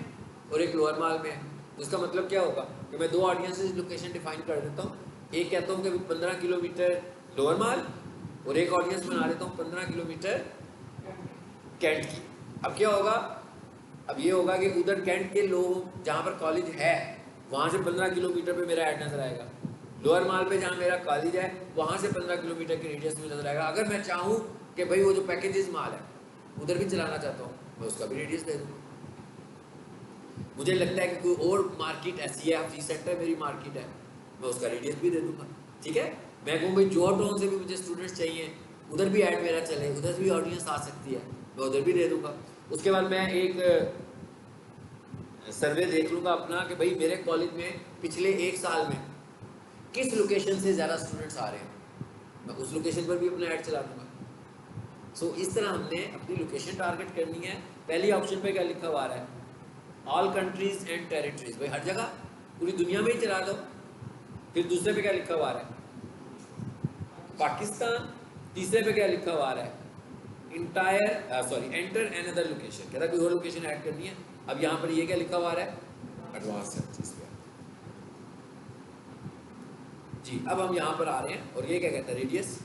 और एक लोअर माल में है। तो इसका मतलब क्या होगा कि मैं 2 ऑडियंसेस लोकेशन डिफाइन कर देता हूँ। एक कहता हूँ कि 15 किलोमीटर लोअर माल, और एक ऑडियंस बना देता हूँ 15 किलोमीटर कैंट की। अब क्या होगा, अब ये होगा कि उधर कैंट के लोग जहाँ पर कॉलेज है वहाँ से 15 किलोमीटर पे मेरा ऐड नजर आएगा, लोअर माल पे जहाँ मेरा कॉलेज है वहाँ से 15 किलोमीटर के रेडियस में नजर आएगा। अगर मैं चाहूँ कि भाई वो जो पैकेजेस माल है उधर भी चलाना चाहता हूँ, मैं उसका भी रेडियस दे दूँगा। मुझे लगता है कि कोई और मार्केट ऐसी है, हाफिज सेंटर मेरी मार्केट है, मैं उसका रेडियस भी दे दूँगा, ठीक है। मैं कहूँ भाई जॉर्ज टाउन से भी मुझे स्टूडेंट्स चाहिए, उधर भी ऐड मेरा चले, उधर भी ऑडियंस आ सकती है, मैं उधर भी दे दूँगा। उसके बाद मैं एक सर्वे देख लूँगा अपना कि भाई मेरे कॉलेज में पिछले 1 साल में किस लोकेशन से ज़्यादा स्टूडेंट्स आ रहे हैं, मैं उस लोकेशन पर भी अपना ऐड चला दूँगा। सो इस तरह हमने अपनी लोकेशन टारगेट करनी है। पहली ऑप्शन पे क्या लिखा हुआ है, ऑल कंट्रीज एंड टेरिटरीज, भाई हर जगह पूरी दुनिया में ही चला दो। फिर दूसरे पे क्या लिखा हुआ है, पाकिस्तान। तीसरे पे क्या लिखा हुआ है, एंटर अनदर लोकेशन, कहता कोई और लोकेशन ऐड करनी है। अब यहाँ पर ये क्या लिखा हुआ है, एडवांस सर्च जी। अब हम यहाँ पर आ रहे हैं, और ये क्या कहता है, रेडियस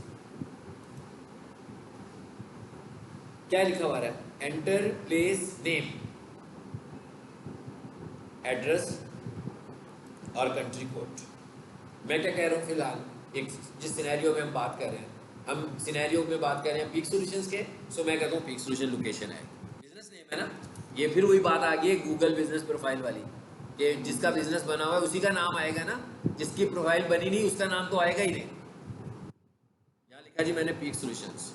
क्या लिखा हुआ है, एंटर प्लेस नेम, एड्रेस और कंट्री कोड। मैं क्या कह रहा हूँ फिलहाल, एक जिस सिनेरियो में हम बात कर रहे हैं, हम सिनेरियो में बात कर रहे हैं पीक सॉल्यूशंस के, सो मैं कहता हूँ पीक सॉल्यूशन लोकेशन है, बिजनेस नेम है ना। ये फिर वही बात आ गई है गूगल बिजनेस प्रोफाइल वाली, कि जिसका बिजनेस बना हुआ है उसी का नाम आएगा ना, जिसकी प्रोफाइल बनी नहीं उसका नाम तो आएगा ही नहीं। यहाँ लिखा जी मैंने पीक सॉल्यूशंस,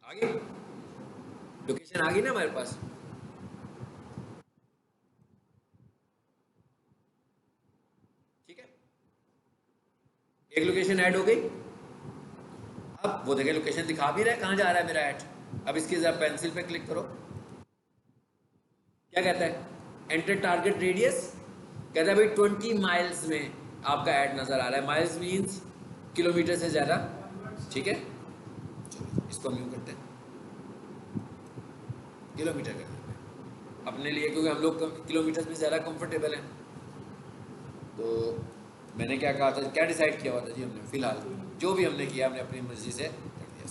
आगे लोकेशन आ गई ना हमारे पास। ठीक है, एक लोकेशन ऐड हो गई। अब वो देखिए लोकेशन दिखा भी रहा है कहाँ जा रहा है मेरा ऐड। अब इसकी जरा पेंसिल पे क्लिक करो, क्या कहता है, एंटर टारगेट रेडियस, कहता है भाई 20 माइल्स में आपका ऐड नजर आ रहा है। माइल्स मींस किलोमीटर से ज्यादा, ठीक है। चलो इसको हम यूं करते हैं, किलोमीटर कर देते हैं अपने लिए, क्योंकि हम लोग किलोमीटर में ज़्यादा कंफर्टेबल हैं। तो मैंने क्या कहा था, क्या डिसाइड किया हुआ था जी हमने, फिलहाल जो भी हमने किया हमने अपनी मर्जी से कर दिया।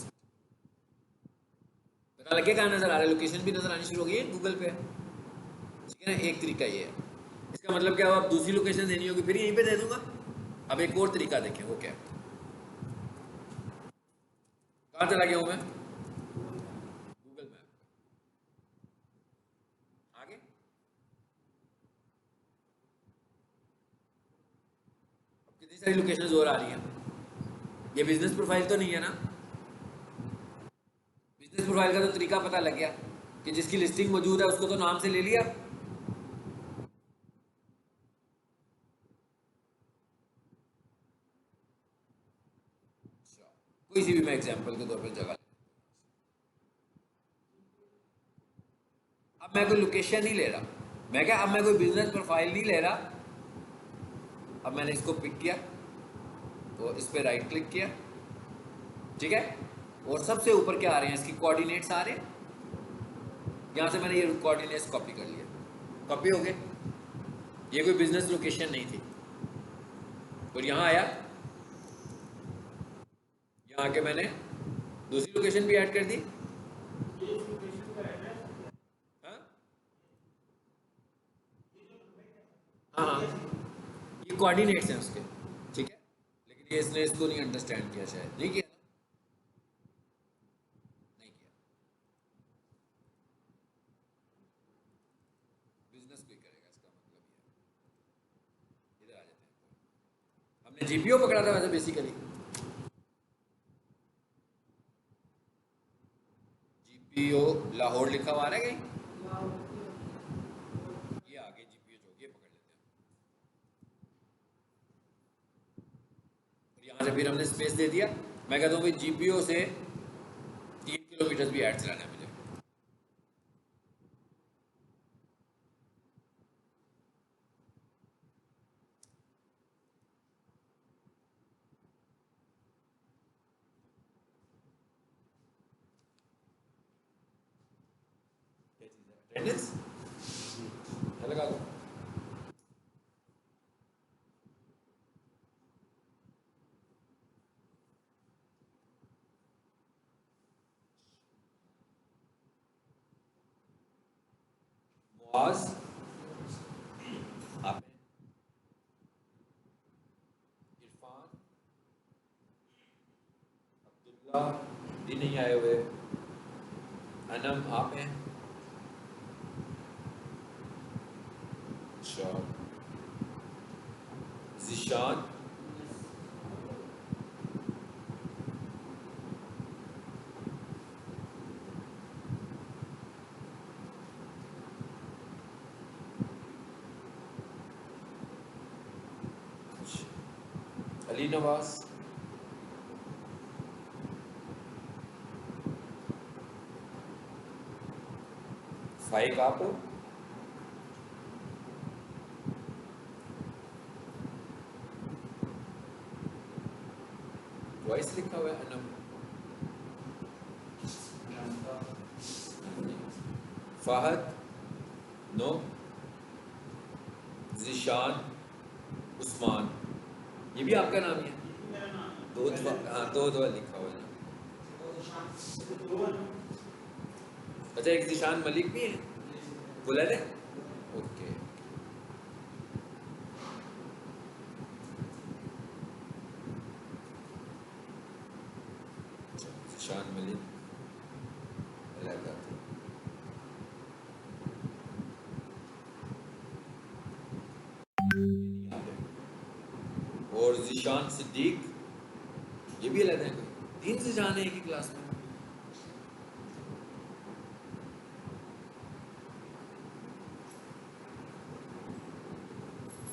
पता लगे कहाँ नज़र आ रहा है, लोकेशन भी नज़र आनी शुरू हो गई है गूगल पे, ठीक है ना। एक तरीका ये है। इसका मतलब क्या हुआ, अब दूसरी लोकेशन देनी होगी फिर यहीं पे दे दूंगा। अब एक और तरीका देखें, वो क्या है, कहाँ चला गया हूँ मैं, गूगल मैप, आगे अब कितनी सारी लोकेशंस और आ रही हैं। ये बिजनेस प्रोफाइल तो नहीं है ना, बिजनेस प्रोफाइल का तो तरीका पता लग गया कि जिसकी लिस्टिंग मौजूद है उसको तो नाम से ले लिया। कोई सी भी मैं एग्जांपल के तौर पर जगह, अब मैं कोई लोकेशन नहीं ले रहा, मैं क्या, अब मैं कोई बिजनेस प्रोफाइल नहीं ले रहा। अब मैंने इसको पिक किया तो इस पर राइट क्लिक किया, ठीक है, और सबसे ऊपर क्या आ रहे हैं, इसकी कोऑर्डिनेट्स आ रहे हैं। यहाँ से मैंने ये कोऑर्डिनेट्स कॉपी कर लिया, कॉपी हो गए, ये कोई बिजनेस लोकेशन नहीं थी। और यहाँ आया, यहाँ आके मैंने दूसरी लोकेशन भी ऐड कर दी। ये इस लोकेशन का एड्रेस हाँ हाँ हाँ, ये कोऑर्डिनेट्स हैं उसके, ठीक है, लेकिन ये इसने इसको नहीं अंडरस्टैंड किया, शायद नहीं किया, नहीं किया, बिजनेस कोई करेगा इसका मतलब ये। इधर आ जाते हैं, हमने जीपीओ पकड़ा था वैसे बेसिकली, जीपीओ लाहौर लिखा हुआ आ रहा है कहीं, ये आगे जीपीओ जो ये पकड़ लेते हैं। और यहाँ से फिर हमने स्पेस दे दिया, मैं कहता हूँ भाई जीपीओ से 3 किलोमीटर भी ऐड चलाना है मुझे, अटेंडेंस लगा दो। मुआज आप, इरफान, अब्दुल्ला भी नहीं आए हुए, अनम आप हैं, अच्छा, जिशान, अली नवाज, फाइक आप हो, वॉइस लिखा हुआ है अनम, फाहद, नो, जिशान, उस्मान, ये भी आपका नाम ही है, मेरा नाम है। दो हाँ दो लिखा हुआ है। अच्छा, एक जिशान मलिक भी है, बुलंद है, ओके, जिशान मलिक अलग आते हैं। और जिशान सिद्दीक, ये भी अलग है, 3 जिशान है एक ही क्लास में।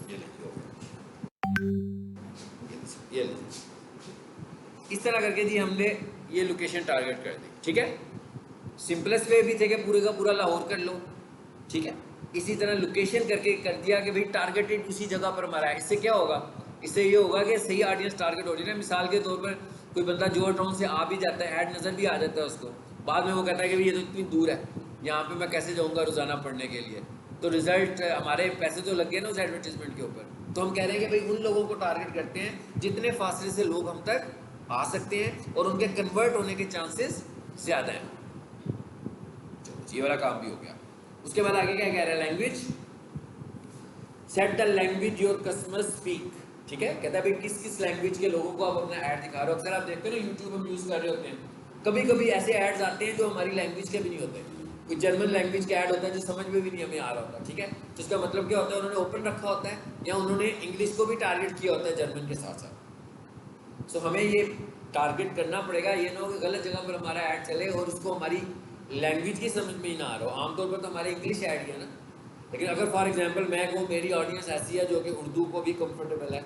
ये लिखिए, ये लिखिए, इस तरह करके जी हमने ये लोकेशन टारगेट कर दी, ठीक है। सिंपलेस्ट वे भी थे कि पूरे का पूरा लाहौर कर लो, ठीक है। इसी तरह लोकेशन करके कर दिया कि भाई टारगेटेड उसी जगह पर हमारा है। इससे क्या होगा, इससे ये होगा कि सही ऑडियंस टारगेट हो जाए। मिसाल के तौर पर कोई बंदा जॉर्ज टाउन से आ भी जाता है, ऐड नज़र भी आ जाता है उसको, बाद में वो कहता है कि भाई ये तो इतनी दूर है, यहाँ पे मैं कैसे जाऊँगा रोज़ाना पढ़ने के लिए, तो रिजल्ट हमारे पैसे तो लग गए ना उस एडवर्टीजमेंट के ऊपर। तो हम कह रहे हैं कि भाई उन लोगों को टारगेट करते हैं जितने फासले से लोग हम तक आ सकते हैं और उनके कन्वर्ट होने के चांसेस ज़्यादा हैं। चलो ये वाला काम भी हो गया। उसके बाद आगे क्या कह रहा है, language set the language your customer speak, ठीक है। कहता है भाई किस किस लैंग्वेज के लोगों को आप अपना ऐड दिखा रहे हो। अक्सर आप देखते हो ना यूट्यूब हम यूज़ कर रहे होते हैं, कभी कभी ऐसे ऐड्स आते हैं जो हमारी लैंग्वेज के भी नहीं होते। कोई जर्मन लैंग्वेज का ऐड होता है जो समझ में भी नहीं हमें आ रहा होता, ठीक है। तो इसका मतलब क्या होता है, उन्होंने ओपन रखा होता है या उन्होंने इंग्लिश को भी टारगेट किया होता है जर्मन के साथ साथ। सो हमें ये टारगेट करना पड़ेगा, ये ना हो कि गलत जगह पर हमारा ऐड चले और उसको हमारी लैंग्वेज की समझ में ही ना आ रहा हो। आमतौर पर तो हमारे इंग्लिश ऐड ही है ना, लेकिन अगर फॉर एग्जांपल मैं कहूँ मेरी ऑडियंस ऐसी है जो कि उर्दू को भी कंफर्टेबल है,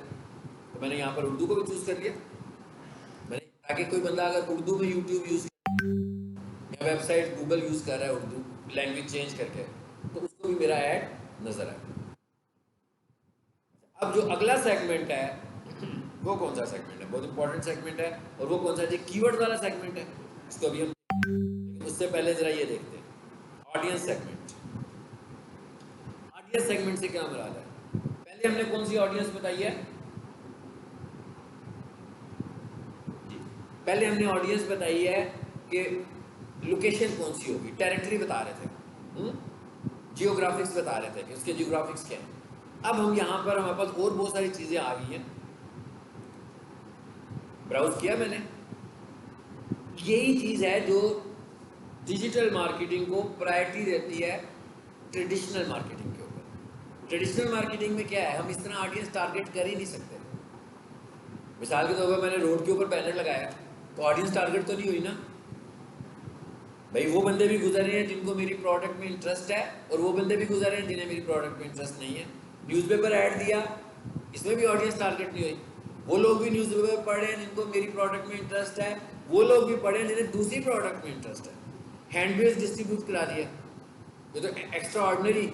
तो मैंने यहाँ पर उर्दू को भी चूज़ कर लिया मैंने, ताकि कोई बंदा अगर उर्दू में यूट्यूब यूज़ या वेबसाइट गूगल यूज़ कर रहा है उर्दू लैंग्वेज चेंज करके, तो उसको भी मेरा ऐड नज़र आए। अब जो अगला सेगमेंट है वो कौन सा सेगमेंट है, बहुत इंपॉर्टेंट सेगमेंट है, और वो कौन सा है, कीवर्ड वाला सेगमेंट है। इसको अभी हम, उससे पहले जरा ये देखते हैं ऑडियंस सेगमेंट। ऑडियंस सेगमेंट से क्या मुराद है, पहले हमने कौन सी ऑडियंस बताई है, पहले हमने ऑडियंस बताई है कि लोकेशन कौन सी होगी, टेरिटरी बता रहे थे, जियोग्राफिक्स बता रहे थे कि उसके जियोग्राफिक्स क्या है। अब हम यहाँ पर हमारे पास और बहुत सारी चीज़ें आ गई हैं, ब्राउज किया मैंने, यही चीज़ है जो डिजिटल मार्केटिंग को प्रायोरिटी देती है ट्रेडिशनल मार्केटिंग के ऊपर। ट्रेडिशनल मार्केटिंग में क्या है, हम इस तरह ऑडियंस टारगेट कर ही नहीं सकते। मिसाल के तौर पर मैंने रोड के ऊपर बैनर लगाया तो ऑडियंस टारगेट तो नहीं हुई ना भाई। वो बंदे भी गुजर रहे हैं जिनको मेरी प्रोडक्ट में इंटरेस्ट है, और वो बंदे भी गुजर रहे हैं जिन्हें मेरी प्रोडक्ट में इंटरेस्ट नहीं है। न्यूज़पेपर ऐड दिया, इसमें भी ऑडियंस टारगेट नहीं हुई। वो लोग भी न्यूज़पेपर पढ़ रहे हैं जिनको मेरी प्रोडक्ट में इंटरेस्ट है, वो लोग भी पढ़े हैं जिन्हें दूसरी प्रोडक्ट में इंटरेस्ट है। हैंडबिल्स डिस्ट्रीब्यूट करा दिया, ये तो एक्स्ट्रा ऑर्डिनरी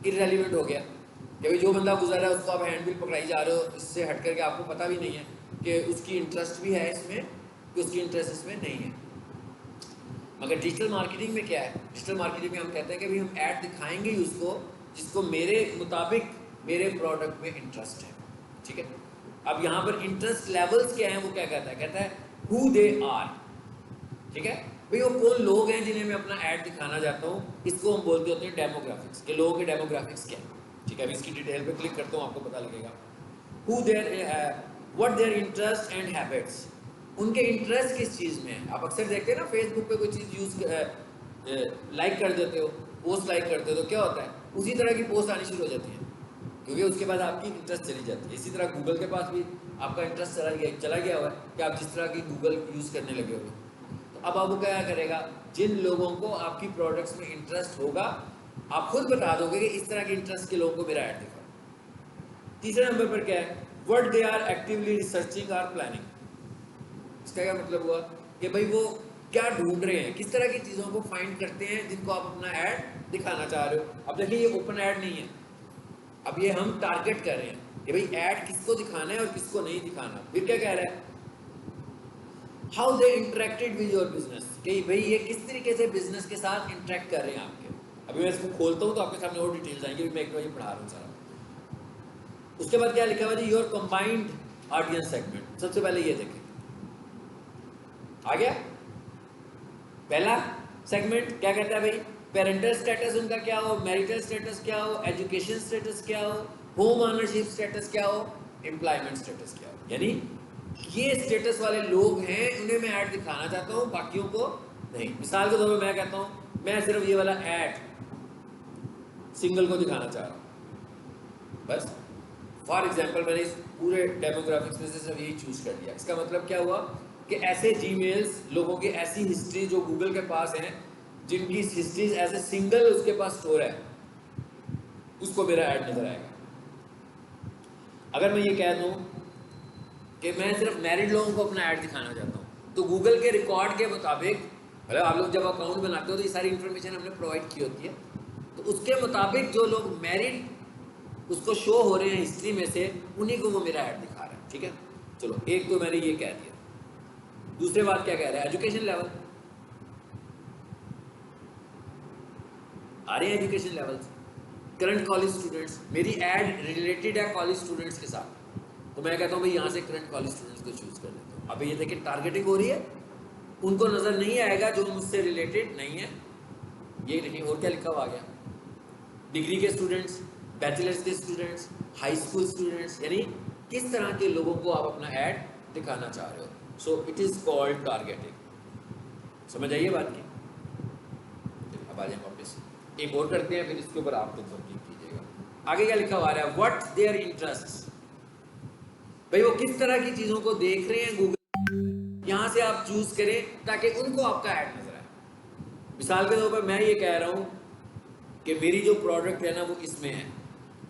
इरेलीवेंट हो गया कि भाई जो बंदा गुजर रहा है उसको आप हैंडबिल पकड़ाई जा रहे हो, इससे हट करके आपको पता भी नहीं है कि उसकी इंटरेस्ट भी है इसमें कि उसकी इंटरेस्ट इसमें नहीं है। मगर डिजिटल मार्केटिंग में क्या है, डिजिटल मार्केटिंग में हम कहते हैं कि भाई हम ऐड दिखाएंगे ही उसको जिसको मेरे मुताबिक मेरे प्रोडक्ट में इंटरेस्ट है, ठीक है। अब यहाँ पर इंटरेस्ट लेवल्स क्या हैं, वो क्या कहता है हु दे आर, ठीक है। भाई वो कौन लोग हैं जिन्हें मैं अपना ऐड दिखाना चाहता हूँ, इसको हम बोलते होते हैं डेमोग्राफिक्स, के लोगों के डेमोग्राफिक्स क्या है, ठीक है। अभी इसकी डिटेल पे क्लिक करता हूँ, आपको पता लगेगा who they're what their interest and habits, उनके इंटरेस्ट किस चीज़ में है। आप अक्सर देखते हैं ना फेसबुक पे कोई चीज़ लाइक कर देते हो, पोस्ट लाइक करते हो, तो क्या होता है उसी तरह की पोस्ट आनी शुरू हो जाती है, क्योंकि उसके बाद आपकी इंटरेस्ट चली जाती है। इसी तरह गूगल के पास भी आपका इंटरेस्ट चला गया हुआ है कि आप जिस तरह की गूगल यूज़ करने लगे हो। तो अब आपको क्या करेगा, जिन लोगों को आपकी प्रोडक्ट्स में इंटरेस्ट होगा आप खुद बता दोगे कि इस तरह के इंटरेस्ट के लोगों को मेरा ऐड दिखाओ। तीसरे नंबर पर क्या है, what they are actively researching or planning. इसका क्या मतलब हुआ कि भाई वो क्या ढूंढ रहे हैं, किस तरह की चीज़ों को फाइंड करते हैं जिनको आप अपना ऐड दिखाना चाह रहे हो। अब देखिए ये ओपन ऐड नहीं है, अब ये हम टारगेट कर रहे हैं कि भाई ऐड किसको दिखाना है और किसको नहीं दिखाना। फिर क्या कह रहा है, how they interacted with your business, कि भाई ये किस तरीके से बिजनेस के साथ इंटरेक्ट कर रहे हैं आपके। अभी मैं इसको खोलता हूँ तो आपके सामने और डिटेल्स आएंगे, मैं एक बार पढ़ा रहा हूँ सारा। उसके बाद क्या लिखा हुआ है, योर कंबाइंड ऑडियंस सेगमेंट। सबसे पहले ये देखें, आ गया पहला सेगमेंट। क्या कहता है भाई, पेरेंटल स्टेटस उनका क्या हो, मैरिटल स्टेटस क्या हो, एजुकेशन स्टेटस क्या हो, होम ओनरशिप स्टेटस क्या हो, एम्प्लॉयमेंट स्टेटस क्या हो। यानी ये स्टेटस वाले लोग हैं, उन्हें मैं ऐड दिखाना चाहता हूँ, बाकियों को नहीं। मिसाल के तौर पर मैं कहता हूँ मैं सिर्फ ये वाला ऐड सिंगल को दिखाना चाह रहा हूँ बस। फॉर एग्जाम्पल मैंने इस पूरे डेमोग्राफिक्स में से सब यही चूज कर लिया। इसका मतलब क्या हुआ कि ऐसे जीमेल्स लोगों की ऐसी हिस्ट्री जो गूगल के पास हैं, जिनकी हिस्ट्रीज एज ए सिंगल उसके पास स्टोर है, उसको मेरा ऐड नजर आएगा। अगर मैं ये कह दूं कि मैं सिर्फ मैरिड लोगों को अपना ऐड दिखाना चाहता हूं, तो गूगल के रिकॉर्ड के मुताबिक, मतलब आप लोग जब अकाउंट बनाते हो तो ये सारी इंफॉर्मेशन हमने प्रोवाइड की होती है, तो उसके मुताबिक जो लोग मैरिड उसको शो हो रहे हैं हिस्ट्री में से, उन्हीं को वो मेरा ऐड दिखा रहा है, ठीक है। चलो एक तो मैंने ये कह दिया। दूसरे बात क्या कह रहा है, एजुकेशन लेवल आ रहे हैं, education levels, current college students, मेरी ऐड रिलेटेड है कॉलेज स्टूडेंट्स के साथ, तो मैं कहता हूँ भाई यहाँ से करंट कॉलेज स्टूडेंट्स को चूज कर लेता हूँ। अब ये देखिए टारगेटिंग हो रही है, उनको नजर नहीं आएगा जो मुझसे रिलेटेड नहीं है। ये देखिए और क्या लिखा हुआ आ गया, डिग्री के स्टूडेंट्स, बैचलर्स के स्टूडेंट्स, हाई स्कूल स्टूडेंट्स, यानी किस तरह के लोगों को आप अपना ऐड दिखाना चाह रहे हो। So it is called targeting. समझ आइए बात की। अब आ जाए वापस, एक और करते हैं, फिर इसके ऊपर आप लोग वर्किंग कीजिएगा। आगे क्या लिखा हुआ है, व्हाट देयर इंटरेस्ट। भाई वो किस तरह की चीज़ों को देख रहे हैं गूगल, यहाँ से आप चूज करें ताकि उनको आपका ऐड नजर आए। मिसाल के तौर पर मैं ये कह रहा हूँ कि मेरी जो प्रोडक्ट है ना वो इसमें है,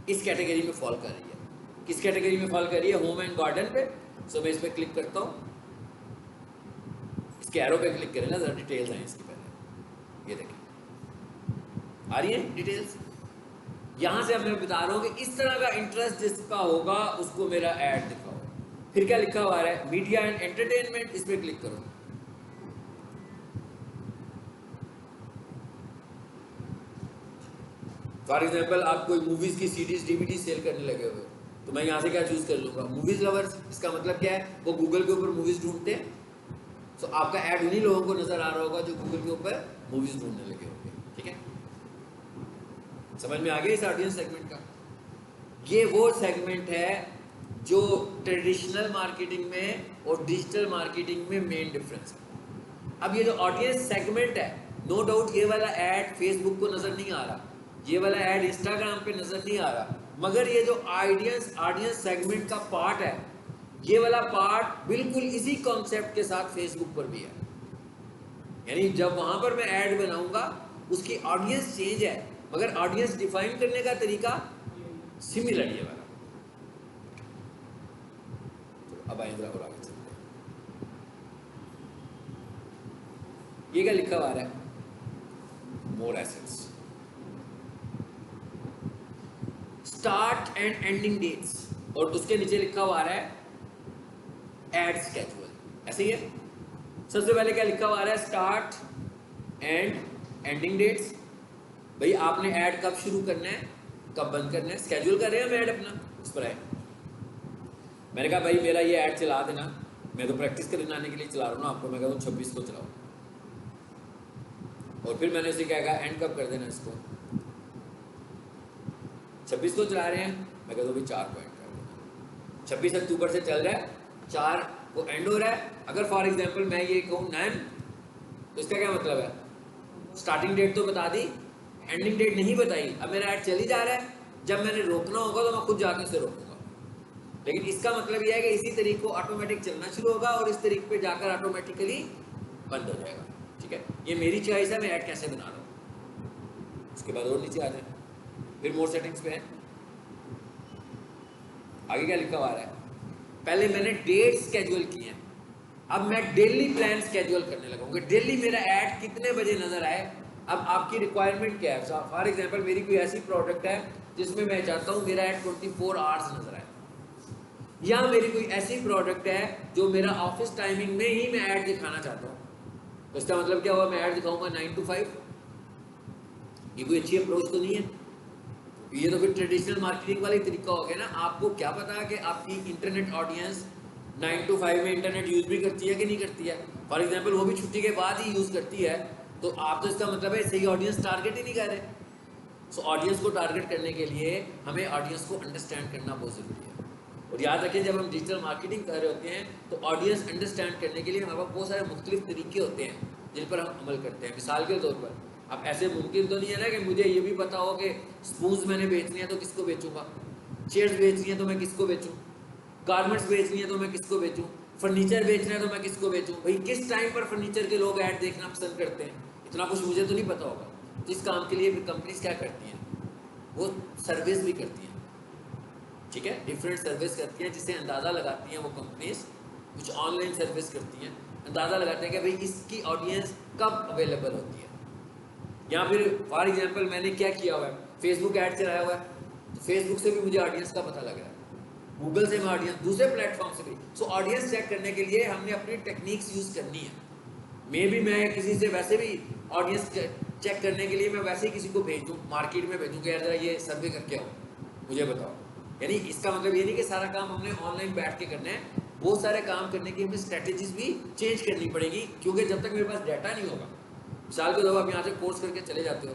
इस कैटेगरी में फॉल कर रही है। किस कैटेगरी में फॉल कर रही है, होम एंड गार्डन पे। सो मैं इस पर क्लिक करता हूँ, इसके एरो पे क्लिक करें ना, जरा डिटेल्स हैं इसकी। पहले ये देखें, आ रही है डिटेल्स। यहाँ से अब मैं बता रहा हूँ कि इस तरह का इंटरेस्ट जिसका होगा उसको मेरा ऐड दिखाओ। फिर क्या लिखा हुआ है, मीडिया एंड एंटरटेनमेंट, इस पर क्लिक करो। फॉर एग्जाम्पल आप कोई मूवीज की सीडीज डीवीडी सेल करने लगे हुए, तो मैं यहाँ से क्या चूज कर लूंगा, मूवीज लवर्स। इसका मतलब क्या है, वो गूगल के ऊपर मूवीज ढूंढते हैं। तो आपका ऐड उन्हीं लोगों को नजर आ रहा होगा जो गूगल के ऊपर मूवीज ढूंढने लगे होंगे। ठीक है, समझ में आ गया इस ऑडियंस सेगमेंट का। ये वो सेगमेंट है जो ट्रेडिशनल मार्केटिंग में और डिजिटल मार्केटिंग में मेन डिफरेंस है। अब ये जो ऑडियंस सेगमेंट है, नो डाउट ये वाला ऐड फेसबुक को नजर नहीं आ रहा, ये वाला ऐड इंस्टाग्राम पे नजर नहीं आ रहा, मगर ये जो ऑडियंस सेगमेंट का पार्ट है, ये वाला पार्ट बिल्कुल इसी कॉन्सेप्ट के साथ फेसबुक पर भी है। यानी जब वहां पर मैं ऐड बनाऊंगा उसकी ऑडियंस चेंज है, मगर ऑडियंस डिफाइन करने का तरीका सिमिलर ये वाला। तो अब आइए जरा और आगे चलते हैं। ये क्या लिखा हुआ है, more assets, start and ending dates, और उसके नीचे लिखा हुआ है एड स्केड्यूल। ऐसे ही है। सबसे पहले क्या लिखा हुआ है, स्टार्ट एंड एंडिंग डेट्स। भाई आपने ऐड कब शुरू करना है, कब बंद करना है, स्केड्यूल कर रहे हैं हम ऐड अपना, उस पर आए। मैंने कहा भाई मेरा ये ऐड चला देना, मैं तो प्रैक्टिस करने आने के लिए चला रहा हूँ ना आपको, मैं कहूँ 26 को चलाओ, और फिर मैंने उसे क्या कहा, एंड कब कर देना इसको, 26 को चला रहे हैं, मैं कहता हूँ भाई 4 को एंड कर देना। 26 अक्टूबर से चल रहा है, 4 को एंड हो रहा है। अगर फॉर एग्जाम्पल मैं ये कहूँ 9, तो इसका क्या मतलब है, स्टार्टिंग डेट तो बता दी, एंडिंग डेट नहीं बताई। अब मेरा ऐड चल ही जा रहा है, जब मैंने रोकना होगा तो मैं खुद जाके उसे रोकूंगा। लेकिन इसका मतलब यह है कि इसी तरीके को ऑटोमेटिक चलना शुरू होगा और इस तरीके पे जाकर ऑटोमेटिकली बंद हो जाएगा। ठीक है, ये मेरी चॉइस है, मैं ऐड कैसे बना रहा हूँ। उसके बाद और नीचे आ जाए, फिर मोर सेटिंग्स पे है। आगे क्या लिखा हुआ है, पहले मैंने डेट स्केड्यूल की है, अब मैं डेली प्लान स्केड्यूल करने लगा हूँ, डेली मेरा ऐड कितने बजे नजर आए। अब आपकी रिक्वायरमेंट क्या है, फॉर एग्जांपल मेरी कोई ऐसी प्रोडक्ट है जिसमें मैं चाहता हूँ मेरा ऐड 24 आवर्स नजर आए, या मेरी कोई ऐसी प्रोडक्ट है जो मेरा ऑफिस टाइमिंग में ही मैं ऐड दिखाना चाहता हूँ। तो इसका मतलब क्या हुआ, मैं ऐड दिखाऊंगा 9 to 5। ये कोई अच्छी अप्रोच तो नहीं है। ये तो फिर ट्रेडिशनल मार्केटिंग वाला ही तरीका हो गया ना। आपको क्या पता कि आपकी इंटरनेट ऑडियंस 9 to 5 में इंटरनेट यूज भी करती है कि नहीं करती है। फॉर एग्जांपल वो भी छुट्टी के बाद ही यूज करती है, तो आप तो इसका मतलब है सही ऑडियंस टारगेट ही नहीं कर रहे। सो ऑडियंस को टारगेट करने के लिए हमें ऑडियंस को अंडरस्टैंड करना बहुत ज़रूरी है। और याद रखें, जब हम डिजिटल मार्केटिंग कर रहे होते हैं तो ऑडियंस अंडरस्टैंड करने के लिए हमारे पास बहुत सारे मुख्तलिफ तरीके होते हैं जिन पर हम अमल करते हैं। मिसाल के तौर पर, अब ऐसे मुमकिन तो नहीं है ना कि मुझे ये भी पता हो कि स्पून्स मैंने बेचनी है तो किसको बेचूंगा, चेयर्स बेचनी है तो मैं किसको बेचूँ, गारमेंट्स बेचनी है तो मैं किसको बेचूँ, फर्नीचर बेचना है तो मैं किसको बेचूँ। भाई किस टाइम पर फर्नीचर के लोग ऐड देखना पसंद करते हैं, इतना कुछ मुझे तो नहीं पता होगा। तो इस काम के लिए कंपनीज क्या करती हैं, वो सर्विस भी करती हैं। ठीक है, डिफरेंट सर्विस करती हैं जिससे अंदाज़ा लगाती हैं वो कंपनीज। कुछ ऑनलाइन सर्विस करती हैं, अंदाज़ा लगाते हैं कि भाई इसकी ऑडियंस कब अवेलेबल होती है। या फिर फॉर एग्जांपल मैंने क्या किया हुआ है, फेसबुक ऐड चलाया हुआ है, तो फेसबुक से भी मुझे ऑडियंस का पता लग रहा है, गूगल से मैं ऑडियंस, दूसरे प्लेटफॉर्म से भी। सो ऑडियंस चेक करने के लिए हमने अपनी टेक्निक्स यूज़ करनी है। मे भी मैं किसी से वैसे भी ऑडियंस चेक करने के लिए मैं वैसे ही किसी को भेज दूँ, मार्केट में भेजूँ कि यार जरा ये सर्वे करके आओ, मुझे बताओ। यानी इसका मतलब ये नहीं कि सारा काम हमने ऑनलाइन बैठ के करना है, बहुत सारे काम करने की हमें स्ट्रेटेजीज भी चेंज करनी पड़ेगी, क्योंकि जब तक मेरे पास डाटा नहीं होगा। मिसाल के तौर पर आप यहाँ से कोर्स करके चले जाते हो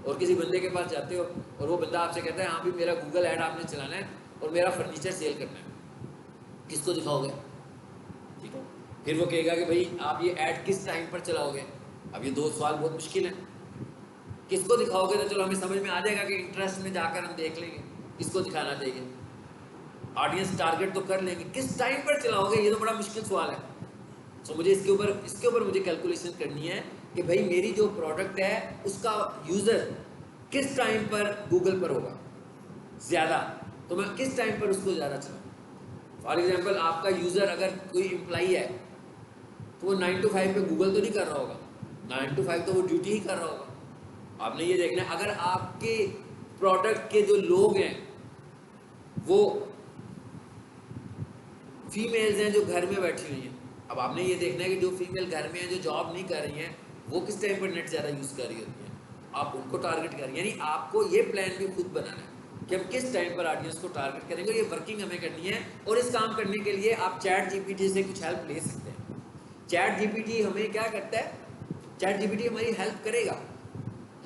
और किसी बंदे के पास जाते हो और वो बंदा आपसे कहता है हाँ भी मेरा गूगल ऐड आपने चलाना है और मेरा फर्नीचर सेल करना है, किसको दिखाओगे? ठीक है, फिर वो कहेगा कि भाई आप ये ऐड किस टाइम पर चलाओगे? अब ये दो सवाल बहुत मुश्किल है। किसको दिखाओगे तो चलो हमें समझ में आ जाएगा कि इंटरेस्ट में जाकर हम देख लेंगे किसको दिखाना चाहिए, ऑडियंस टारगेट तो कर लेंगे। किस टाइम पर चलाओगे ये तो बड़ा मुश्किल सवाल है। तो मुझे इसके ऊपर मुझे कैलकुलेशन करनी है कि भाई मेरी जो प्रोडक्ट है उसका यूज़र किस टाइम पर गूगल पर होगा ज़्यादा, तो मैं किस टाइम पर उसको ज़्यादा चलाऊँ। फॉर एग्जांपल आपका यूज़र अगर कोई एम्प्लॉई है तो वो 9 to 5 पे गूगल तो नहीं कर रहा होगा, 9 to 5 तो वो ड्यूटी ही कर रहा होगा। आपने ये देखना है अगर आपके प्रोडक्ट के जो लोग हैं वो फीमेल्स हैं जो घर में बैठी हुई हैं, अब आपने ये देखना है कि जो फीमेल घर में हैं जो जॉब नहीं कर रही हैं वो किस टाइम पर नेट ज़्यादा यूज़ कर रही होती हैं, आप उनको टारगेट करें। यानी आपको ये प्लान भी खुद बनाना है कि हम किस टाइम पर ऑडियंस को टारगेट करेंगे। ये वर्किंग हमें करनी है और इस काम करने के लिए आप चैट जीपीटी से कुछ हेल्प ले सकते हैं। चैट जीपीटी हमें क्या करता है, चैट जीपीटी हमारी हेल्प करेगा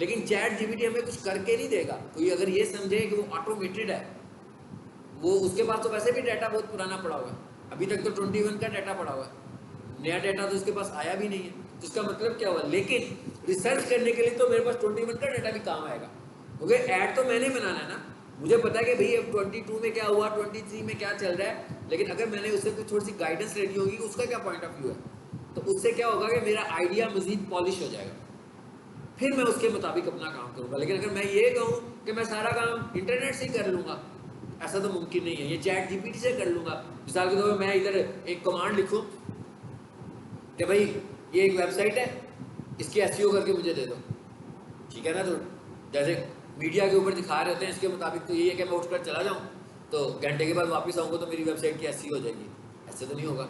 लेकिन चैट जीपीटी हमें कुछ करके नहीं देगा। कोई अगर ये समझे कि वो ऑटोमेटेड है, वो उसके पास तो वैसे भी डाटा बहुत पुराना पड़ा हुआ है, अभी तक तो 21 का डाटा पड़ा हुआ है, नया डाटा तो उसके पास आया भी नहीं है, तो इसका मतलब क्या हुआ। लेकिन रिसर्च करने के लिए तो मेरे पास 21 का डाटा भी काम आएगा, क्योंकि ऐड तो मैंने बनाना है ना। मुझे पता है कि भाई अब 22 में क्या हुआ, 23 में क्या चल रहा है, लेकिन अगर मैंने उससे कुछ थोड़ी सी गाइडेंस रेडी होगी उसका क्या पॉइंट ऑफ व्यू है, तो उससे क्या होगा कि मेरा आइडिया मजीद पॉलिश हो जाएगा, फिर मैं उसके मुताबिक अपना काम करूँगा। लेकिन अगर मैं ये कहूँ कि मैं सारा काम इंटरनेट से ही कर लूँगा, ऐसा तो मुमकिन नहीं है। ये चैट जीपीटी से कर लूँगा। मिसाल के तौर पर मैं इधर एक कमांड लिखूँ कि भाई ये एक वेबसाइट है, इसकी एसईओ करके मुझे दे दो, ठीक है ना। तो जैसे मीडिया के ऊपर दिखा रहे होते हैं इसके मुताबिक तो यही है कि मैं उठकर चला जाऊँ तो घंटे के बाद वापस आऊँगा तो मेरी वेबसाइट की एसईओ हो जाएगी। ऐसे तो नहीं होगा,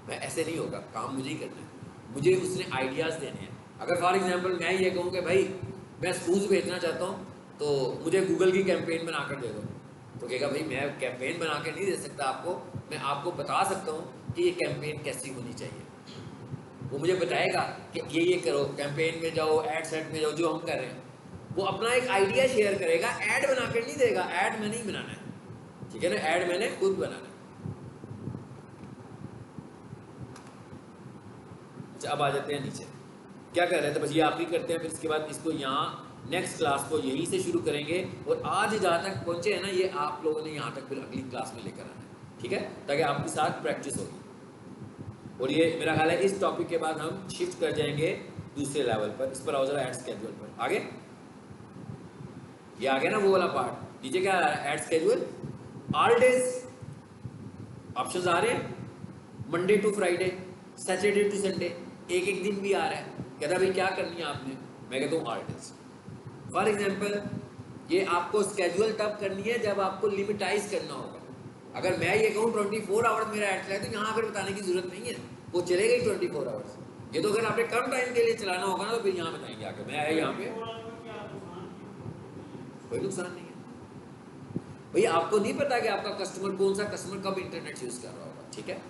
मैं ऐसे नहीं होगा, काम मुझे ही करना है, मुझे उसने आइडियाज़ देने हैं। अगर फॉर एग्जांपल मैं ये कहूँ कि भाई मैं शूज़ बेचना चाहता हूँ तो मुझे गूगल की कैंपेन बना कर दे दो, तो कहेगा भाई मैं कैंपेन बना के नहीं दे सकता आपको, मैं आपको बता सकता हूँ कि ये कैंपेन कैसी होनी चाहिए। वो मुझे बताएगा कि ये करो, कैंपेन में जाओ, एड सेट में जाओ, जो हम कर रहे हैं। वो अपना एक आइडिया शेयर करेगा, ऐड बना कर नहीं देगा, ऐड मैंने ही बनाना है, ठीक है ना, ऐड मैंने खुद बनाना है। अच्छा अब आ जाते हैं नीचे, क्या कर रहे हैं, तो बस ये आप ही करते हैं, फिर इसके बाद इसको यहाँ नेक्स्ट क्लास को यहीं से शुरू करेंगे और आज जहाँ तक पहुँचे हैं ना ये आप लोगों ने यहाँ तक फिर अगली क्लास में लेकर आना है, ठीक है, ताकि आपके साथ प्रैक्टिस होगी। और ये मेरा ख्याल है इस टॉपिक के बाद हम शिफ्ट कर जाएंगे दूसरे लेवल पर, इस पर आओ जरा ऐड स्केड्यूल पर। आगे ये आ गया ना वो वाला पार्ट, नीचे क्या add schedule, all days options आ रहे हैं, Monday to Friday, Saturday to Sunday, एक एक दिन भी आ रहा है। कहता भाई क्या करनी है आपने, मैं कहता हूँ ऑल डेज। फॉर एग्जाम्पल ये आपको स्केड्यूल तब करनी है जब आपको लिमिटाइज करना होगा। अगर मैं ये कहूँ 24 आवर्स मेरा ऐड चलाए तो यहाँ पर बताने की जरूरत नहीं है, वो चलेगा ही 24 आवर्स। ये तो अगर आपने कम टाइम के लिए चलाना होगा ना तो फिर यहाँ बताएंगे आके, मैं आया यहाँ पे कोई नुकसान नहीं है। भैया आपको नहीं पता कि आपका कस्टमर कौन सा कस्टमर कब इंटरनेट यूज कर रहा होगा, ठीक है,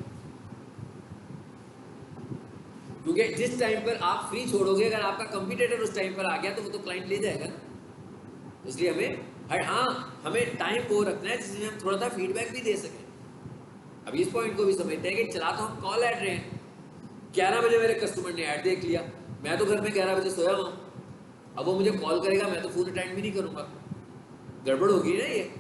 क्योंकि जिस टाइम पर आप फ्री छोड़ोगे अगर आपका कंपटीटर उस टाइम पर आ गया तो वो तो क्लाइंट ले जाएगा ना। इसलिए हमें टाइम को रखना है जिसमें हम थोड़ा सा फीडबैक भी दे सकें। अभी इस पॉइंट को भी समझते हैं कि चला तो हम कॉल ऐड रहे हैं, 11 बजे मेरे कस्टमर ने ऐड देख लिया, मैं तो घर में 11 बजे सोया हुआ, अब वो मुझे कॉल करेगा मैं तो फोन अटेंड भी नहीं करूँगा, गड़बड़ होगी ना ये।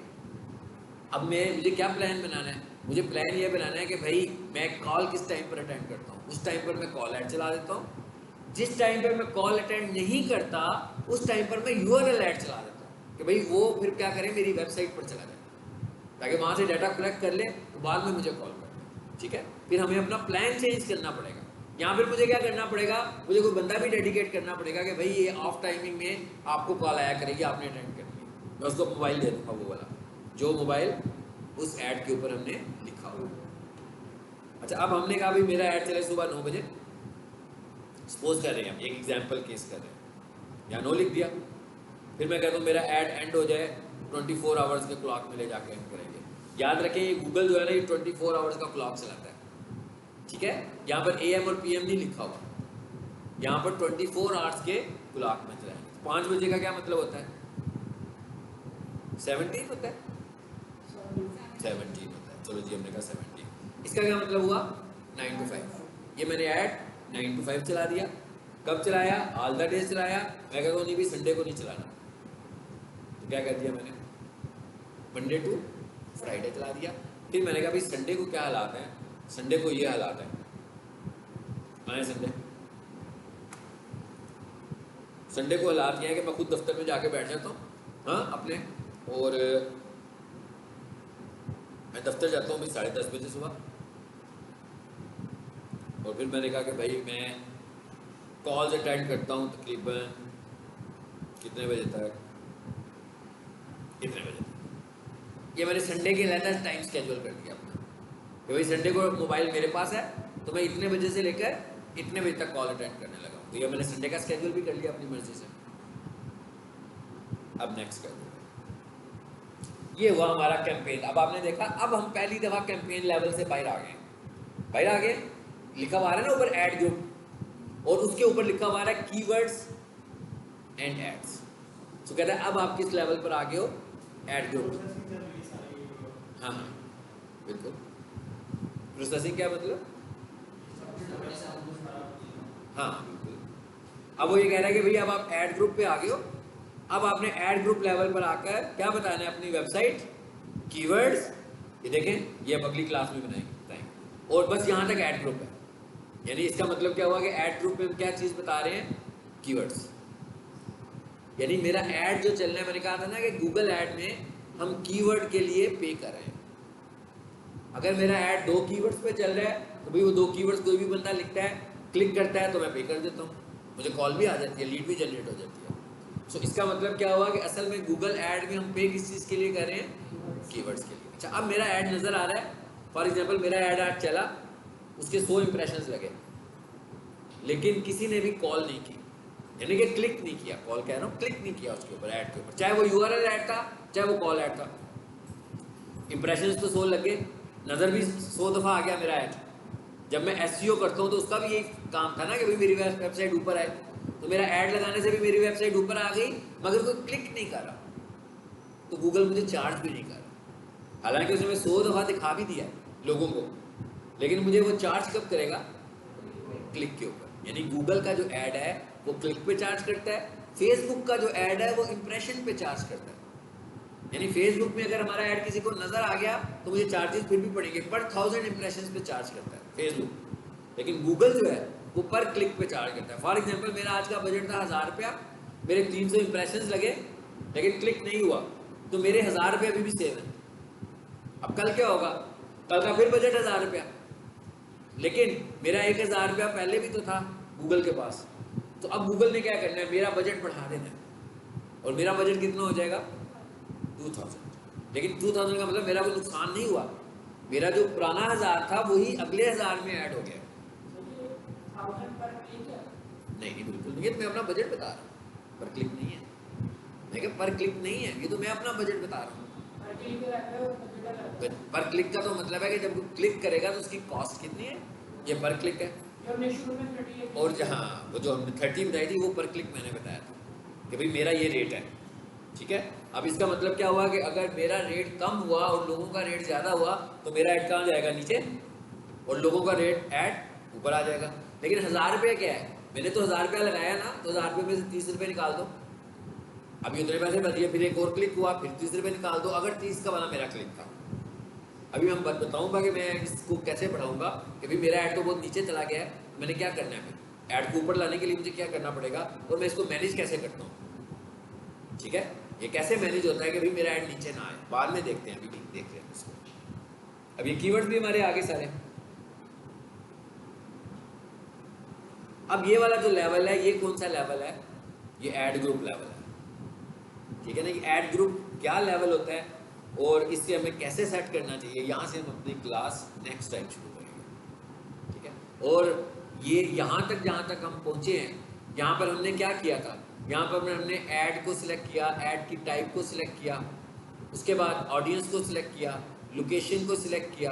अब मुझे क्या प्लान बनाना है, मुझे प्लान ये बनाना है कि भाई मैं कॉल किस टाइम पर अटेंड करता हूँ, उस टाइम पर मैं कॉल ऐड चला देता हूँ। जिस टाइम पर मैं कॉल अटेंड नहीं करता उस टाइम पर मैं यूआरएल ऐड चला देता हूँ कि भाई वो फिर क्या करें मेरी वेबसाइट पर चला जाए ताकि वहाँ से डाटा कलेक्ट कर ले तो बाद में मुझे कॉल कर ले, ठीक है। फिर हमें अपना प्लान चेंज करना पड़ेगा। यहाँ फिर मुझे क्या करना पड़ेगा, मुझे कोई बंदा भी डेडिकेट करना पड़ेगा कि भाई ये ऑफ टाइमिंग में आपको कॉल आया करेगी, आपने अटेंड करनी है। मैं उसको मोबाइल दे दूँगा, वो वाला जो मोबाइल उस ऐड के ऊपर हमने लिखा हुआ। अच्छा अब हमने कहा भाई मेरा ऐड चले सुबह 9 बजे, सपोज कर रहे हैं हम एक एग्जांपल केस कर रहे हैं, यहाँ 9 लिख दिया। फिर मैं कहता हूँ मेरा ऐड एंड हो जाए 24 आवर्स के क्लॉक में ले जाके एंड करेंगे। याद रखें ये गूगल जो है ना ये 24 आवर्स का क्लॉक चलाता है, ठीक है। यहाँ पर AM और PM नहीं लिखा हुआ, यहाँ पर 24 आवर्स के क्लॉक में चलाएंगे। 5 बजे का क्या मतलब होता है, 17 होता है, 17 होता है। चलो जी, हमने कहा 17। इसका क्या मतलब हुआ? 9 to 5। ये मैंने ऐड 9 to 5 चला दिया। कब चलाया? ऑल द डेज चलाया। मैं कहता हूँ नहीं भी संडे को नहीं चलाना, तो क्या कह दिया मैंने? मंडे टू फ्राइडे चला दिया। फिर मैंने कहा भाई संडे को क्या हालात हैं? संडे को ये हालात है, आए संडे को हालात ये है कि मैं खुद दफ्तर में जाके बैठ जाता हूँ, हाँ अपने, और मैं दफ्तर जाता हूँ भाई 10:30 बजे सुबह। और फिर मैंने कहा कि भाई मैं कॉल्स अटेंड करता हूँ तकरीबन कितने बजे तक, कितने बजे तक। ये मैंने संडे के लेना टाइम स्केड्यूल कर दिया अपना कि भाई संडे को मोबाइल मेरे पास है तो मैं इतने बजे से लेकर इतने बजे तक कॉल अटेंड करने लगा हूँ। तो ये मैंने संडे का स्केड्यूल भी कर लिया अपनी मर्जी से। अब नेक्स्ट कर दो, ये हुआ हमारा कैंपेन। अब आपने देखा, अब हम पहली दफ़ा कैंपेन लेवल से बाहर आ गए। बाहर आ गए, लिखा हुआ है ना ऊपर ऐड ग्रुप, और उसके ऊपर लिखा हुआ है कीवर्ड्स एंड एड्स। तो कहता है अब आप किस लेवल पर आ गए हो? Add group. हाँ हाँ बिल्कुल। प्रोसेसिंग क्या मतलब? हाँ बिल्कुल। अब वो ये कह रहा है कि भाई अब आप ऐड ग्रुप पे आ गए हो। अब आपने ऐड ग्रुप लेवल पर आकर क्या बताना है? अपनी वेबसाइट, कीवर्ड्स, ये देखें ये अब अगली क्लास में बताएंगे। और बस यहाँ तक ऐड ग्रुप है। यानी इसका मतलब क्या हुआ कि ऐड ग्रुप में क्या चीज़ बता रहे हैं? कीवर्ड्स। यानी मेरा ऐड जो चल रहा है, मैंने कहा था ना कि गूगल ऐड में हम कीवर्ड के लिए पे कर रहे हैं। अगर मेरा ऐड 2 कीवर्ड्स पे चल रहा है तो भाई वो 2 कीवर्ड्स कोई भी बंदा लिखता है, क्लिक करता है तो मैं पे कर देता हूँ, मुझे कॉल भी आ जाती है, लीड भी जनरेट हो जाती है। सो इसका मतलब क्या हुआ कि असल में गूगल ऐड में हम पे किस चीज़ के लिए कर रहे हैं? कीवर्ड्स के लिए। अच्छा, अब मेरा ऐड नज़र आ रहा है, फॉर एग्जाम्पल मेरा ऐड आज चला, उसके 100 इंप्रेशंस लगे, लेकिन किसी ने भी कॉल नहीं की, यानी कि क्लिक नहीं किया। कॉल कह रहा हूँ, क्लिक नहीं किया उसके ऊपर, ऐड के ऊपर, चाहे वो URL ऐड था चाहे वो कॉल ऐड था। इंप्रेशंस तो 100 लग गए, नज़र भी 100 दफ़ा आ गया मेरा ऐड। जब मैं SEO करता हूँ तो उसका भी यही काम था ना कि भाई मेरी वेबसाइट ऊपर आए। तो मेरा ऐड लगाने से भी मेरी वेबसाइट ऊपर आ गई, मगर कोई क्लिक नहीं कर रहा, तो गूगल मुझे चार्ज भी नहीं कर रहा। हालांकि उसने 100 दफ़ा दिखा भी दिया लोगों को, लेकिन मुझे वो चार्ज कब करेगा? क्लिक के ऊपर। यानी गूगल का जो ऐड है वो क्लिक पे चार्ज करता है, फेसबुक का जो ऐड है वो इंप्रेशन पे चार्ज करता है। यानी फेसबुक में अगर हमारा ऐड किसी को नजर आ गया तो मुझे चार्जेस फिर भी पड़ेंगे, पर 1000 इंप्रेशंस पे चार्ज करता है फेसबुक, लेकिन गूगल जो है वो पर क्लिक पे चार्ज करता है। फॉर एग्जांपल मेरा आज का बजट था 1000 रुपया, मेरे 300 इंप्रेशंस लगे लेकिन क्लिक नहीं हुआ, तो मेरे 1000 रुपये अभी भी सेव है। अब कल क्या होगा? कल का फिर बजट 1000 रुपया, लेकिन मेरा 1000 रुपया पहले भी तो था गूगल के पास। तो अब गूगल ने क्या करना है? मेरा बजट बढ़ा देना है, और मेरा बजट कितना हो जाएगा? 2000। लेकिन 2000 का मतलब मेरा कोई नुकसान नहीं हुआ, मेरा जो पुराना 1000 था वही अगले 1000 में ऐड हो गया। नहीं बिल्कुल नहीं, मैं अपना बजट बता रहा हूँ, पर क्लिक नहीं है। मैं क्या पर क्लिक नहीं है, ये तो मैं अपना बजट बता रहा हूँ। पर क्लिक का तो मतलब है कि जब वो क्लिक करेगा तो उसकी कॉस्ट कितनी है, ये पर क्लिक है। और जहाँ वो जो हमने 30 बताई थी वो पर क्लिक मैंने बताया था कि भाई मेरा ये रेट है, ठीक है। अब इसका मतलब क्या हुआ कि अगर मेरा रेट कम हुआ और लोगों का रेट ज़्यादा हुआ तो मेरा ऐड कहाँ जाएगा? नीचे, और लोगों का रेट ऐड ऊपर आ जाएगा। लेकिन 1000 रुपये क्या है? मैंने तो 1000 रुपया लगाया ना, तो 1000 रुपये में से 30 रुपये निकाल दो, अभी उतने पैसे बच गए, फिर एक और क्लिक हुआ, फिर 30 रुपये निकाल दो। अगर 30 का वाला मेरा क्लिक था, अभी मैं बताऊंगा कि मैं इसको कैसे बढ़ाऊंगा कि भाई मेरा ऐड तो बहुत नीचे चला गया है, मैंने क्या करना है? फिर ऐड को ऊपर लाने के लिए मुझे क्या करना पड़ेगा, और मैं इसको मैनेज कैसे करता हूँ, ठीक है। ये कैसे मैनेज होता है कि भाई मेरा ऐड नीचे ना आए, बाद में देखते हैं, अभी देख रहे हैं इसको। अब ये कीवर्ड्स भी हमारे आगे सारे। अब ये वाला जो लेवल है, ये कौन सा लेवल है? ये ऐड ग्रुप लेवल है, ठीक है ना। ये ऐड ग्रुप क्या लेवल होता है और इससे हमें कैसे सेट करना चाहिए, यहाँ से हम अपनी क्लास नेक्स्ट टाइम शुरू करेंगे, ठीक है। और ये यहाँ तक जहाँ तक हम पहुँचे हैं, यहाँ पर हमने क्या किया था? यहाँ पर हमने ऐड को सिलेक्ट किया, ऐड की टाइप को सिलेक्ट किया, उसके बाद ऑडियंस को सिलेक्ट किया, लोकेशन को सिलेक्ट किया,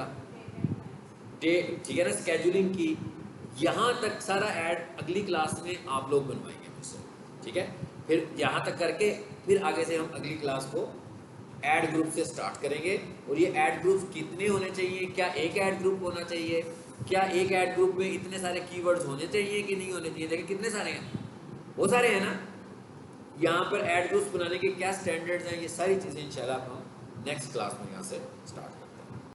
डेट, ठीक है ना, स्केड्यूलिंग की। यहाँ तक सारा ऐड अगली क्लास में आप लोग बनवाएंगे मुझसे, ठीक है। फिर यहाँ तक करके फिर आगे से हम अगली क्लास को ऐड ग्रुप से स्टार्ट करेंगे। और ये ऐड ग्रुप कितने होने चाहिए, क्या एक ऐड ग्रुप होना चाहिए, क्या एक ऐड ग्रुप में इतने सारे कीवर्ड्स होने चाहिए कि नहीं होने चाहिए। देखिए कितने सारे हैं, बहुत सारे हैं ना। यहाँ पर ऐड ग्रुप्स बनाने के क्या स्टैंडर्ड्स हैं, ये सारी चीज़ें इंशाल्लाह हम नेक्स्ट क्लास में यहाँ से स्टार्ट